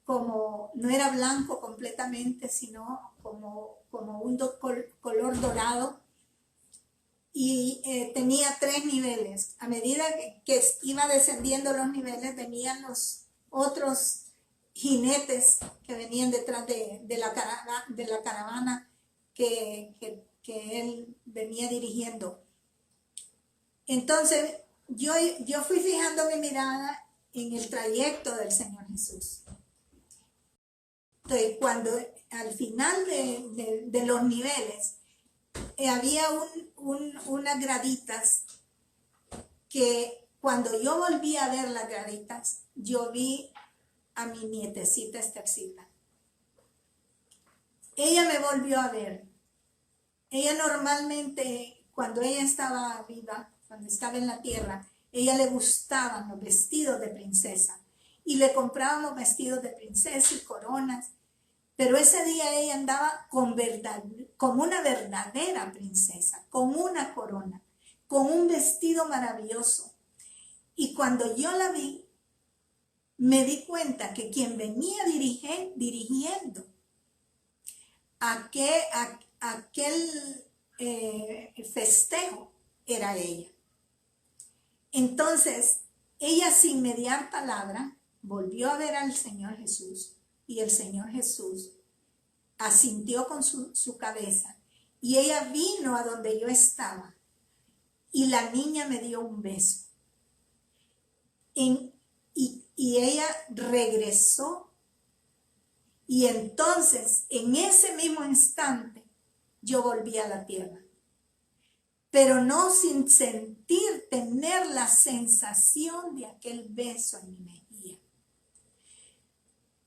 como, no era blanco completamente, sino como un color dorado. Y tenía 3 niveles. A medida que iba descendiendo los niveles, venían los otros jinetes que venían detrás de la caravana que él venía dirigiendo. Entonces yo fui fijando mi mirada en el trayecto del Señor Jesús. Entonces, cuando al final de los niveles había unas graditas, que cuando yo volví a ver las graditas, yo vi a mi nietecita Esthercita. Ella me volvió a ver. Ella normalmente, cuando ella estaba viva, cuando estaba en la tierra, ella le gustaban los vestidos de princesa. Y le comprábamos vestidos de princesa y coronas. Pero ese día ella andaba como una verdadera princesa, con una corona, con un vestido maravilloso. Y cuando yo la vi, me di cuenta que quien venía dirigiendo aquel festejo era ella. Entonces, ella sin mediar palabra volvió a ver al Señor Jesús, y el Señor Jesús asintió con su cabeza, y ella vino a donde yo estaba y la niña me dio un beso. Y ella regresó, y entonces en ese mismo instante yo volví a la tierra, pero no sin tener la sensación de aquel beso en mi mejilla.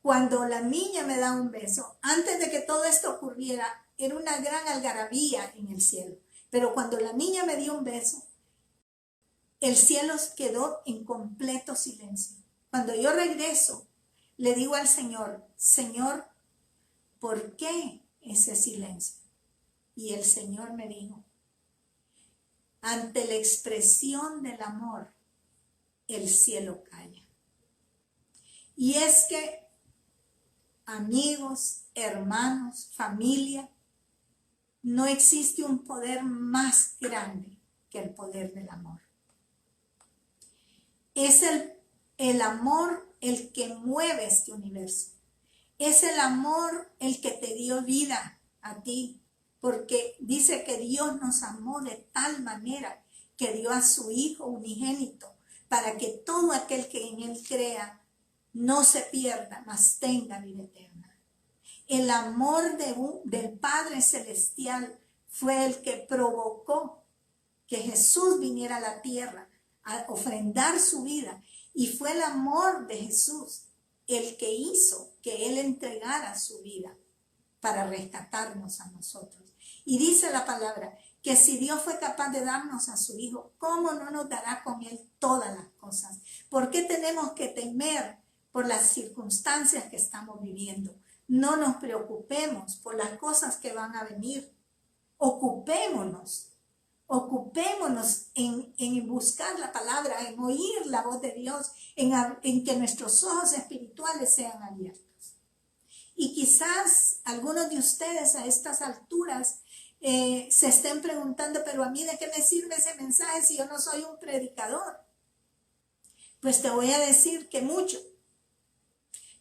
Cuando la niña me da un beso, antes de que todo esto ocurriera, era una gran algarabía en el cielo, pero cuando la niña me dio un beso, el cielo quedó en completo silencio. Cuando yo regreso, le digo al Señor, Señor, ¿por qué ese silencio? Y el Señor me dijo, ante la expresión del amor, el cielo calla. Y es que, amigos, hermanos, familia, no existe un poder más grande que el poder del amor. Es el amor el que mueve este universo. Es el amor el que te dio vida a ti, porque dice que Dios nos amó de tal manera que dio a su Hijo unigénito para que todo aquel que en Él crea no se pierda, mas tenga vida eterna. El amor del Padre Celestial fue el que provocó que Jesús viniera a la tierra a ofrendar su vida, y fue el amor de Jesús el que hizo que Él entregara su vida para rescatarnos a nosotros. Y dice la palabra que si Dios fue capaz de darnos a su Hijo, ¿cómo no nos dará con Él todas las cosas? ¿Por qué tenemos que temer por las circunstancias que estamos viviendo? No nos preocupemos por las cosas que van a venir. Ocupémonos en buscar la palabra, en oír la voz de Dios, en que nuestros ojos espirituales sean abiertos. Y quizás algunos de ustedes a estas alturas se estén preguntando, pero a mí ¿de qué me sirve ese mensaje si yo no soy un predicador? Pues te voy a decir que mucho.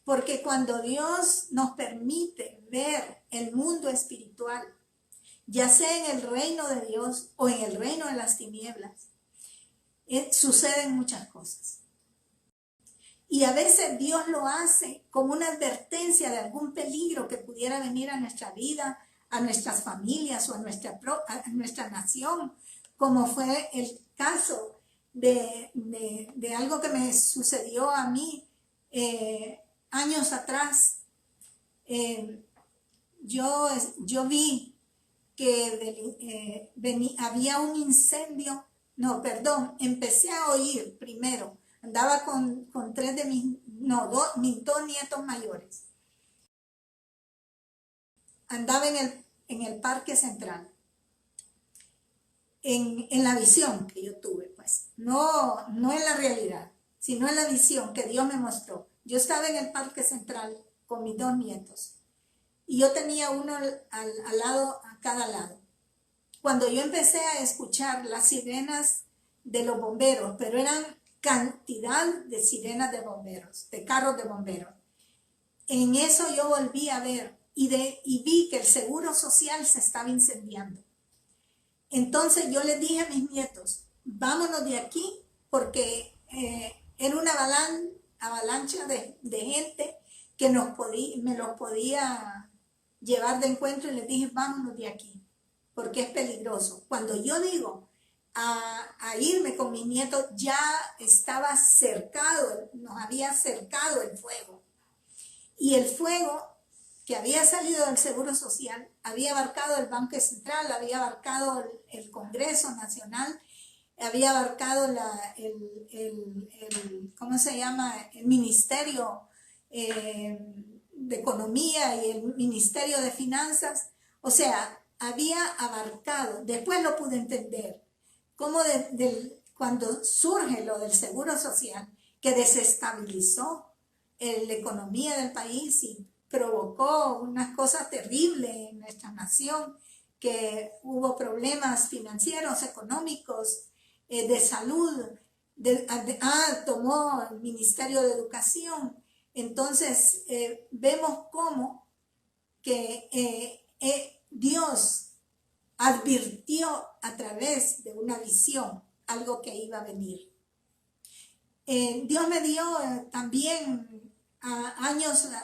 Porque cuando Dios nos permite ver el mundo espiritual, ya sea en el reino de Dios o en el reino de las tinieblas, suceden muchas cosas. Y a veces Dios lo hace como una advertencia de algún peligro que pudiera venir a nuestra vida, a nuestras familias o a nuestra nación, como fue el caso de algo que me sucedió a mí años atrás. Yo vi que había un incendio, empecé a oír primero, andaba con tres de mis dos nietos mayores, andaba en el Parque Central, en la visión que yo tuve, pues, no en la realidad, sino en la visión que Dios me mostró. Yo estaba en el Parque Central con mis dos nietos, y yo tenía uno al lado, a cada lado. Cuando yo empecé a escuchar las sirenas de los bomberos, pero eran cantidad de sirenas de bomberos, de carros de bomberos. En eso yo volví a ver y vi que el seguro social se estaba incendiando. Entonces yo les dije a mis nietos, vámonos de aquí, porque era una avalancha de gente que me los podía llevar de encuentro, y les dije, vámonos de aquí, porque es peligroso. Cuando yo digo a irme con mis nietos, ya estaba cercado, nos había cercado el fuego. Y el fuego que había salido del Seguro Social había abarcado el Banco Central, había abarcado el Congreso Nacional, había abarcado ¿cómo se llama? El Ministerio de Economía y el Ministerio de Finanzas. O sea, había abarcado. Después lo pude entender, cómo cuando surge lo del Seguro Social, que desestabilizó la economía del país y provocó unas cosas terribles en nuestra nación, que hubo problemas financieros, económicos, de salud, tomó el Ministerio de Educación. Entonces vemos cómo que Dios advirtió a través de una visión algo que iba a venir. Dios me dio también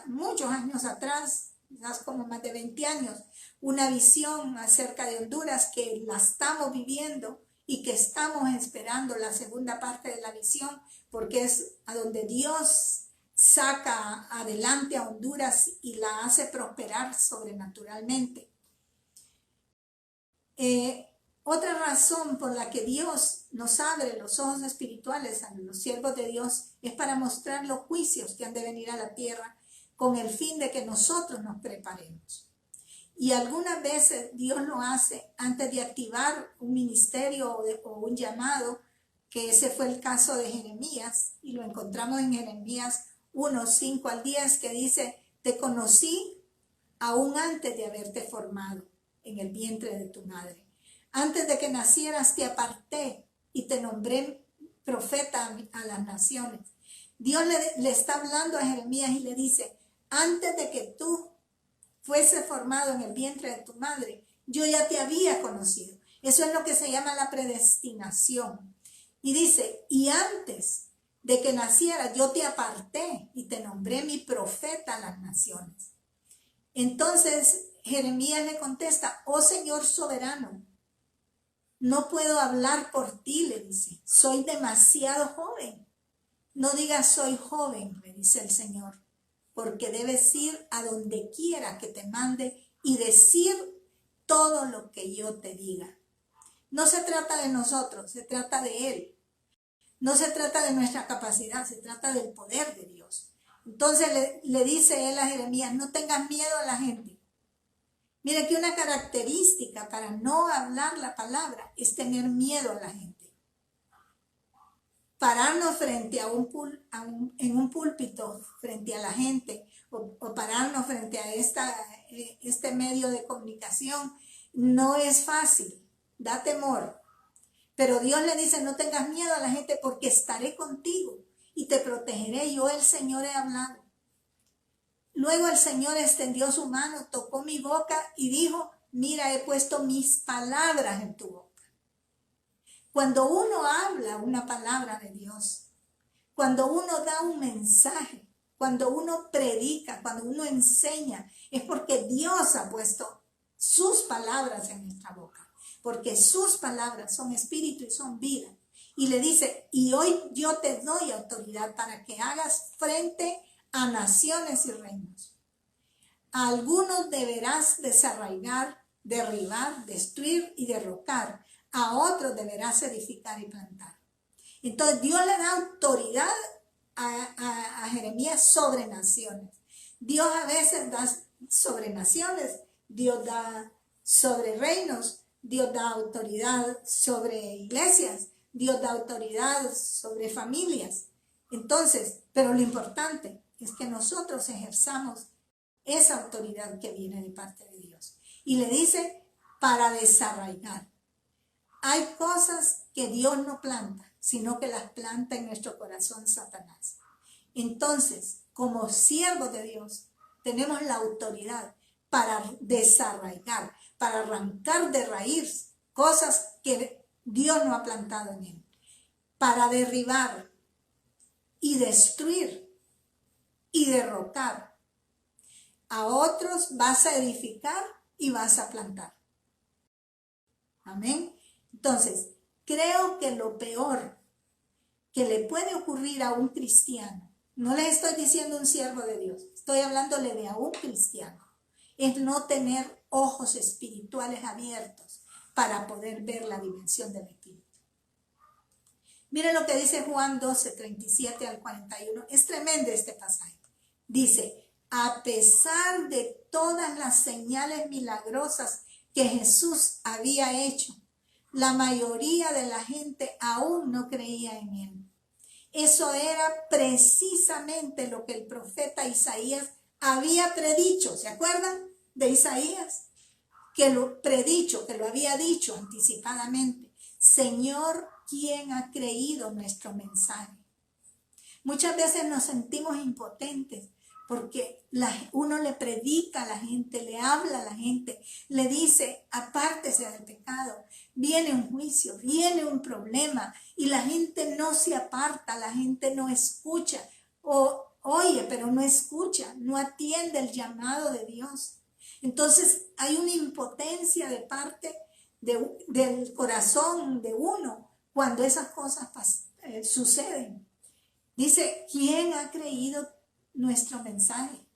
muchos años atrás, quizás como más de 20 años, una visión acerca de Honduras que la estamos viviendo y que estamos esperando la segunda parte de la visión, porque es a donde Dios saca adelante a Honduras y la hace prosperar sobrenaturalmente. Otra razón por la que Dios nos abre los ojos espirituales a los siervos de Dios es para mostrar los juicios que han de venir a la tierra con el fin de que nosotros nos preparemos. Y algunas veces Dios lo hace antes de activar un ministerio o un llamado, que ese fue el caso de Jeremías, y lo encontramos en Jeremías 1, 5 al 10, que dice: te conocí aún antes de haberte formado en el vientre de tu madre. Antes de que nacieras te aparté y te nombré profeta a las naciones. Dios le está hablando a Jeremías y le dice: antes de que tú fuese formado en el vientre de tu madre, yo ya te había conocido. Eso es lo que se llama la predestinación. Y dice: y antes de que nacieras yo te aparté y te nombré mi profeta a las naciones. Entonces Jeremías le contesta: oh Señor soberano, no puedo hablar por ti, le dice, soy demasiado joven. No digas soy joven, le dice el Señor, porque debes ir a donde quiera que te mande y decir todo lo que yo te diga. No se trata de nosotros, se trata de Él. No se trata de nuestra capacidad, se trata del poder de Dios. Entonces le dice él a Jeremías: no tengas miedo a la gente. Mire que una característica para no hablar la palabra es tener miedo a la gente. Pararnos frente en un púlpito frente a la gente o pararnos frente a este medio de comunicación no es fácil, da temor. Pero Dios le dice: no tengas miedo a la gente, porque estaré contigo y te protegeré. Yo, el Señor, he hablado. Luego el Señor extendió su mano, tocó mi boca y dijo: mira, he puesto mis palabras en tu boca. Cuando uno habla una palabra de Dios, cuando uno da un mensaje, cuando uno predica, cuando uno enseña, es porque Dios ha puesto sus palabras en nuestra boca. Porque sus palabras son espíritu y son vida. Y le dice: y hoy yo te doy autoridad para que hagas frente a naciones y reinos. A algunos deberás desarraigar, derribar, destruir y derrocar. A otros deberás edificar y plantar. Entonces Dios le da autoridad a Jeremías sobre naciones. Dios a veces da sobre naciones, Dios da sobre reinos, Dios da autoridad sobre iglesias, Dios da autoridad sobre familias. Entonces, pero lo importante es que nosotros ejerzamos esa autoridad que viene de parte de Dios. Y le dice: para desarraigar. Hay cosas que Dios no planta, sino que las planta en nuestro corazón Satanás. Entonces, como siervos de Dios, tenemos la autoridad para desarraigar, para arrancar de raíz cosas que Dios no ha plantado en él, para derribar y destruir y derrocar. A otros vas a edificar y vas a plantar. Amén. Entonces, creo que lo peor que le puede ocurrir a un cristiano, no les estoy diciendo un siervo de Dios, estoy hablándole de a un cristiano, es no tener ojos espirituales abiertos para poder ver la dimensión del Espíritu. Miren lo que dice Juan 12, 37 al 41. Es tremendo este pasaje. Dice: a pesar de todas las señales milagrosas que Jesús había hecho, la mayoría de la gente aún no creía en él. Eso era precisamente lo que el profeta Isaías había predicho. ¿Se acuerdan de Isaías? Que lo predicho, que lo había dicho anticipadamente. Señor, ¿quién ha creído nuestro mensaje? Muchas veces nos sentimos impotentes porque uno le predica a la gente, le habla a la gente, le dice, apártese del pecado, viene un juicio, viene un problema, y la gente no se aparta, la gente no escucha, o oye, pero no escucha, no atiende el llamado de Dios. Entonces hay una impotencia de parte del corazón de uno cuando esas cosas suceden. Dice, ¿quién ha creído nuestro mensaje?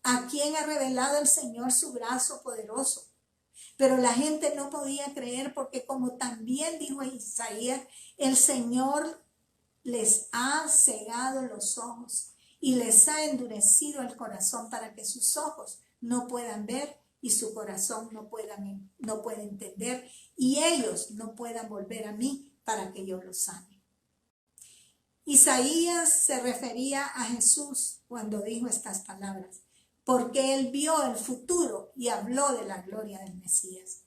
¿A quién ha revelado el Señor su brazo poderoso? Pero la gente no podía creer porque, como también dijo Isaías, el Señor les ha cegado los ojos y les ha endurecido el corazón para que sus ojos no puedan ver y su corazón no pueda entender, y ellos no puedan volver a mí para que yo los sane. Isaías se refería a Jesús cuando dijo estas palabras, porque él vio el futuro y habló de la gloria del Mesías.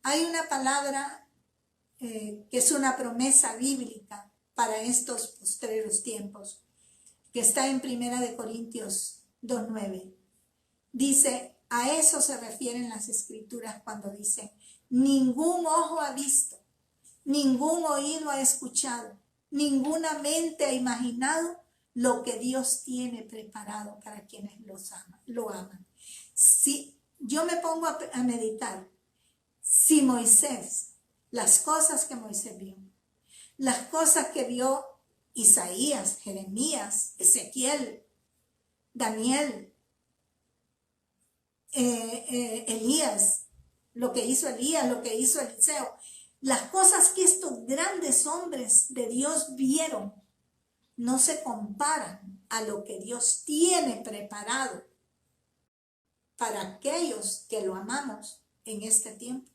Hay una palabra que es una promesa bíblica para estos postreros tiempos, que está en 1 Corintios 2:9. Dice, a eso se refieren las escrituras cuando dicen, ningún ojo ha visto, ningún oído ha escuchado, ninguna mente ha imaginado lo que Dios tiene preparado para quienes lo aman. Si yo me pongo a meditar, si Moisés, las cosas que Moisés vio, las cosas que vio Isaías, Jeremías, Ezequiel, Daniel, Elías, lo que hizo Elías, lo que hizo Eliseo, las cosas que estos grandes hombres de Dios vieron no se comparan a lo que Dios tiene preparado para aquellos que lo amamos en este tiempo.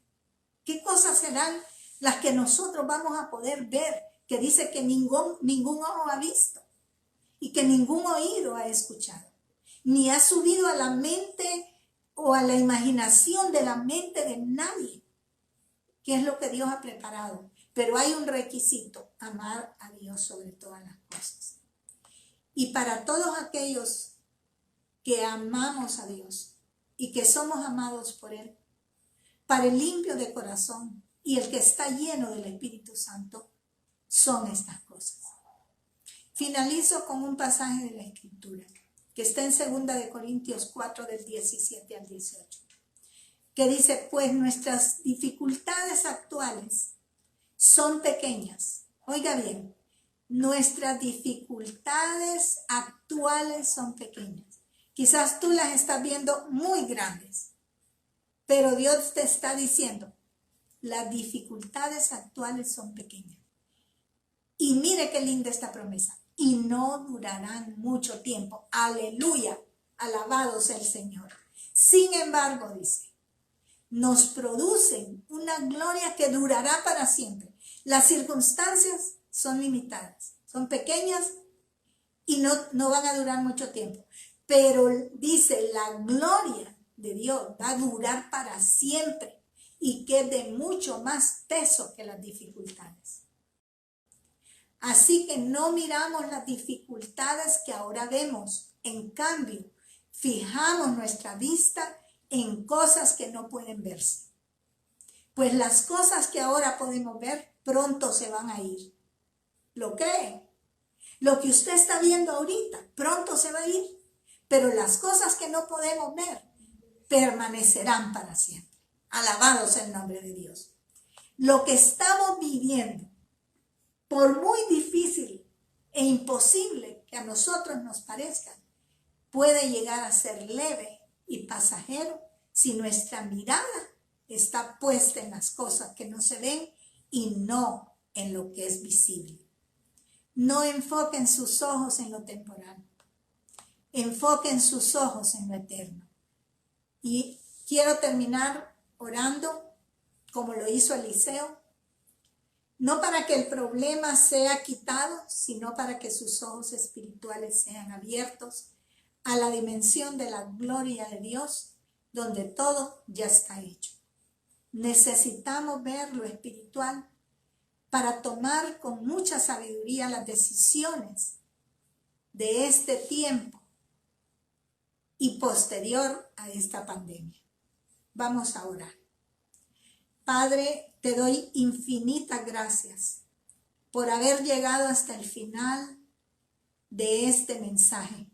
¿Qué cosas serán las que nosotros vamos a poder ver? Que dice que ningún ojo ha visto y que ningún oído ha escuchado, ni ha subido a la mente o a la imaginación de la mente de nadie. ¿Qué es lo que Dios ha preparado? Pero hay un requisito, amar a Dios sobre todas las cosas. Y para todos aquellos que amamos a Dios y que somos amados por Él, para el limpio de corazón y el que está lleno del Espíritu Santo, son estas cosas. Finalizo con un pasaje de la Escritura que está en 2 Corintios 4 del 17 al 18. Que dice, pues nuestras dificultades actuales son pequeñas. Oiga bien, nuestras dificultades actuales son pequeñas. Quizás tú las estás viendo muy grandes, pero Dios te está diciendo, las dificultades actuales son pequeñas. Y mire qué linda esta promesa. Y no durarán mucho tiempo. Aleluya, alabado sea el Señor. Sin embargo, dice, nos producen una gloria que durará para siempre. Las circunstancias son limitadas, son pequeñas y no van a durar mucho tiempo. Pero dice, la gloria de Dios va a durar para siempre y que es de mucho más peso que las dificultades. Así que no miramos las dificultades que ahora vemos. En cambio, fijamos nuestra vista en cosas que no pueden verse. Pues las cosas que ahora podemos ver pronto se van a ir. ¿Lo cree? Lo que usted está viendo ahorita pronto se va a ir. Pero las cosas que no podemos ver permanecerán para siempre. Alabado sea el nombre de Dios. Lo que estamos viviendo, por muy difícil e imposible que a nosotros nos parezca, puede llegar a ser leve y pasajero si nuestra mirada está puesta en las cosas que no se ven y no en lo que es visible. No enfoquen sus ojos en lo temporal, enfoquen sus ojos en lo eterno. Y quiero terminar orando como lo hizo Eliseo, no para que el problema sea quitado, sino para que sus ojos espirituales sean abiertos a la dimensión de la gloria de Dios, donde todo ya está hecho. Necesitamos ver lo espiritual para tomar con mucha sabiduría las decisiones de este tiempo y posterior a esta pandemia. Vamos a orar. Padre, te doy infinitas gracias por haber llegado hasta el final de este mensaje.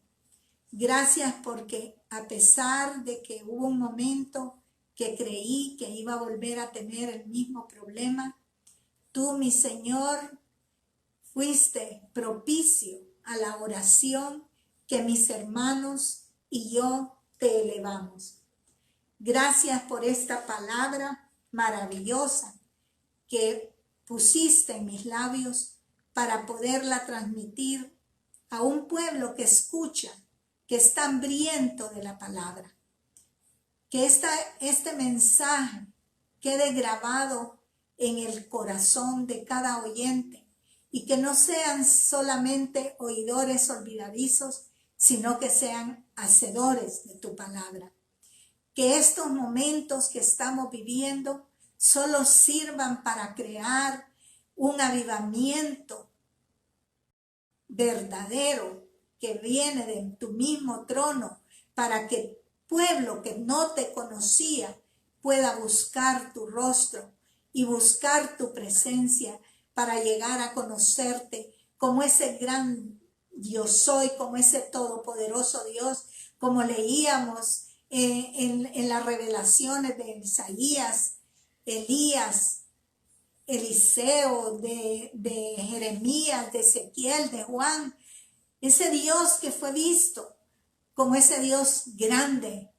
Gracias porque a pesar de que hubo un momento que creí que iba a volver a tener el mismo problema, tú, mi Señor, fuiste propicio a la oración que mis hermanos y yo te elevamos. Gracias por esta palabra maravillosa que pusiste en mis labios para poderla transmitir a un pueblo que escucha, que está hambriento de la palabra. Que este mensaje quede grabado en el corazón de cada oyente y que no sean solamente oidores olvidadizos, sino que sean hacedores de tu palabra. Que estos momentos que estamos viviendo solo sirvan para crear un avivamiento verdadero que viene de tu mismo trono, para que pueblo que no te conocía pueda buscar tu rostro y buscar tu presencia para llegar a conocerte como ese gran yo soy, como ese todopoderoso Dios, como leíamos en las revelaciones de Isaías, Elías, Eliseo, de Jeremías, de Ezequiel, de Juan. Ese Dios que fue visto como ese Dios grande,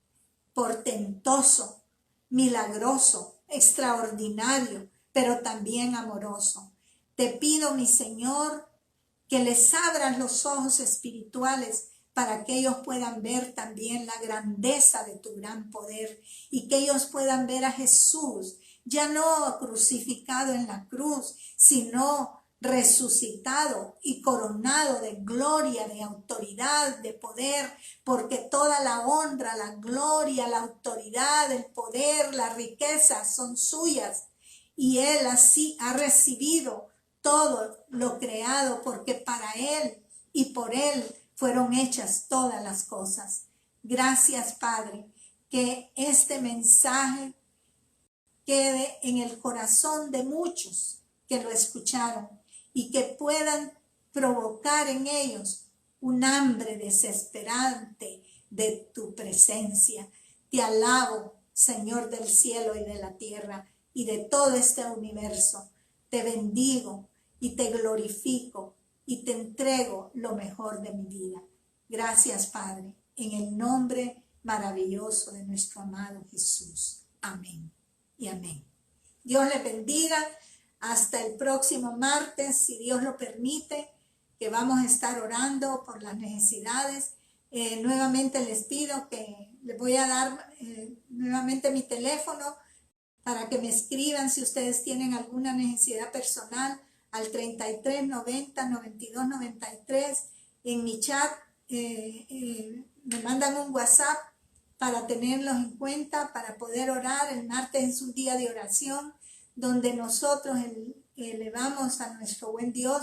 portentoso, milagroso, extraordinario, pero también amoroso. Te pido, mi Señor, que les abras los ojos espirituales para que ellos puedan ver también la grandeza de tu gran poder y que ellos puedan ver a Jesús, ya no crucificado en la cruz, sino resucitado y coronado de gloria, de autoridad, de poder, porque toda la honra, la gloria, la autoridad, el poder, la riqueza son suyas. Y Él así ha recibido todo lo creado, porque para Él y por Él fueron hechas todas las cosas. Gracias, Padre, que este mensaje quede en el corazón de muchos que lo escucharon y que puedan provocar en ellos un hambre desesperante de tu presencia. Te alabo, Señor del cielo y de la tierra y de todo este universo. Te bendigo y te glorifico y te entrego lo mejor de mi vida. Gracias, Padre, en el nombre maravilloso de nuestro amado Jesús. Amén y amén. Dios le bendiga. Hasta el próximo martes, si Dios lo permite, que vamos a estar orando por las necesidades. Nuevamente les pido que les voy a dar nuevamente mi teléfono para que me escriban si ustedes tienen alguna necesidad personal al 33 90 92 93. En mi chat me mandan un WhatsApp para tenerlos en cuenta, para poder orar. El martes es un día de oración donde nosotros elevamos a nuestro buen Dios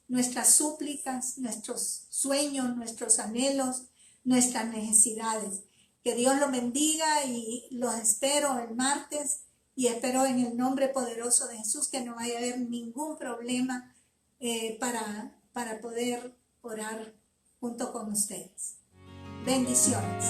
nuestras súplicas, nuestros sueños, nuestros anhelos, nuestras necesidades. Que Dios los bendiga y los espero el martes y espero en el nombre poderoso de Jesús que no vaya a haber ningún problema para poder orar junto con ustedes. Bendiciones.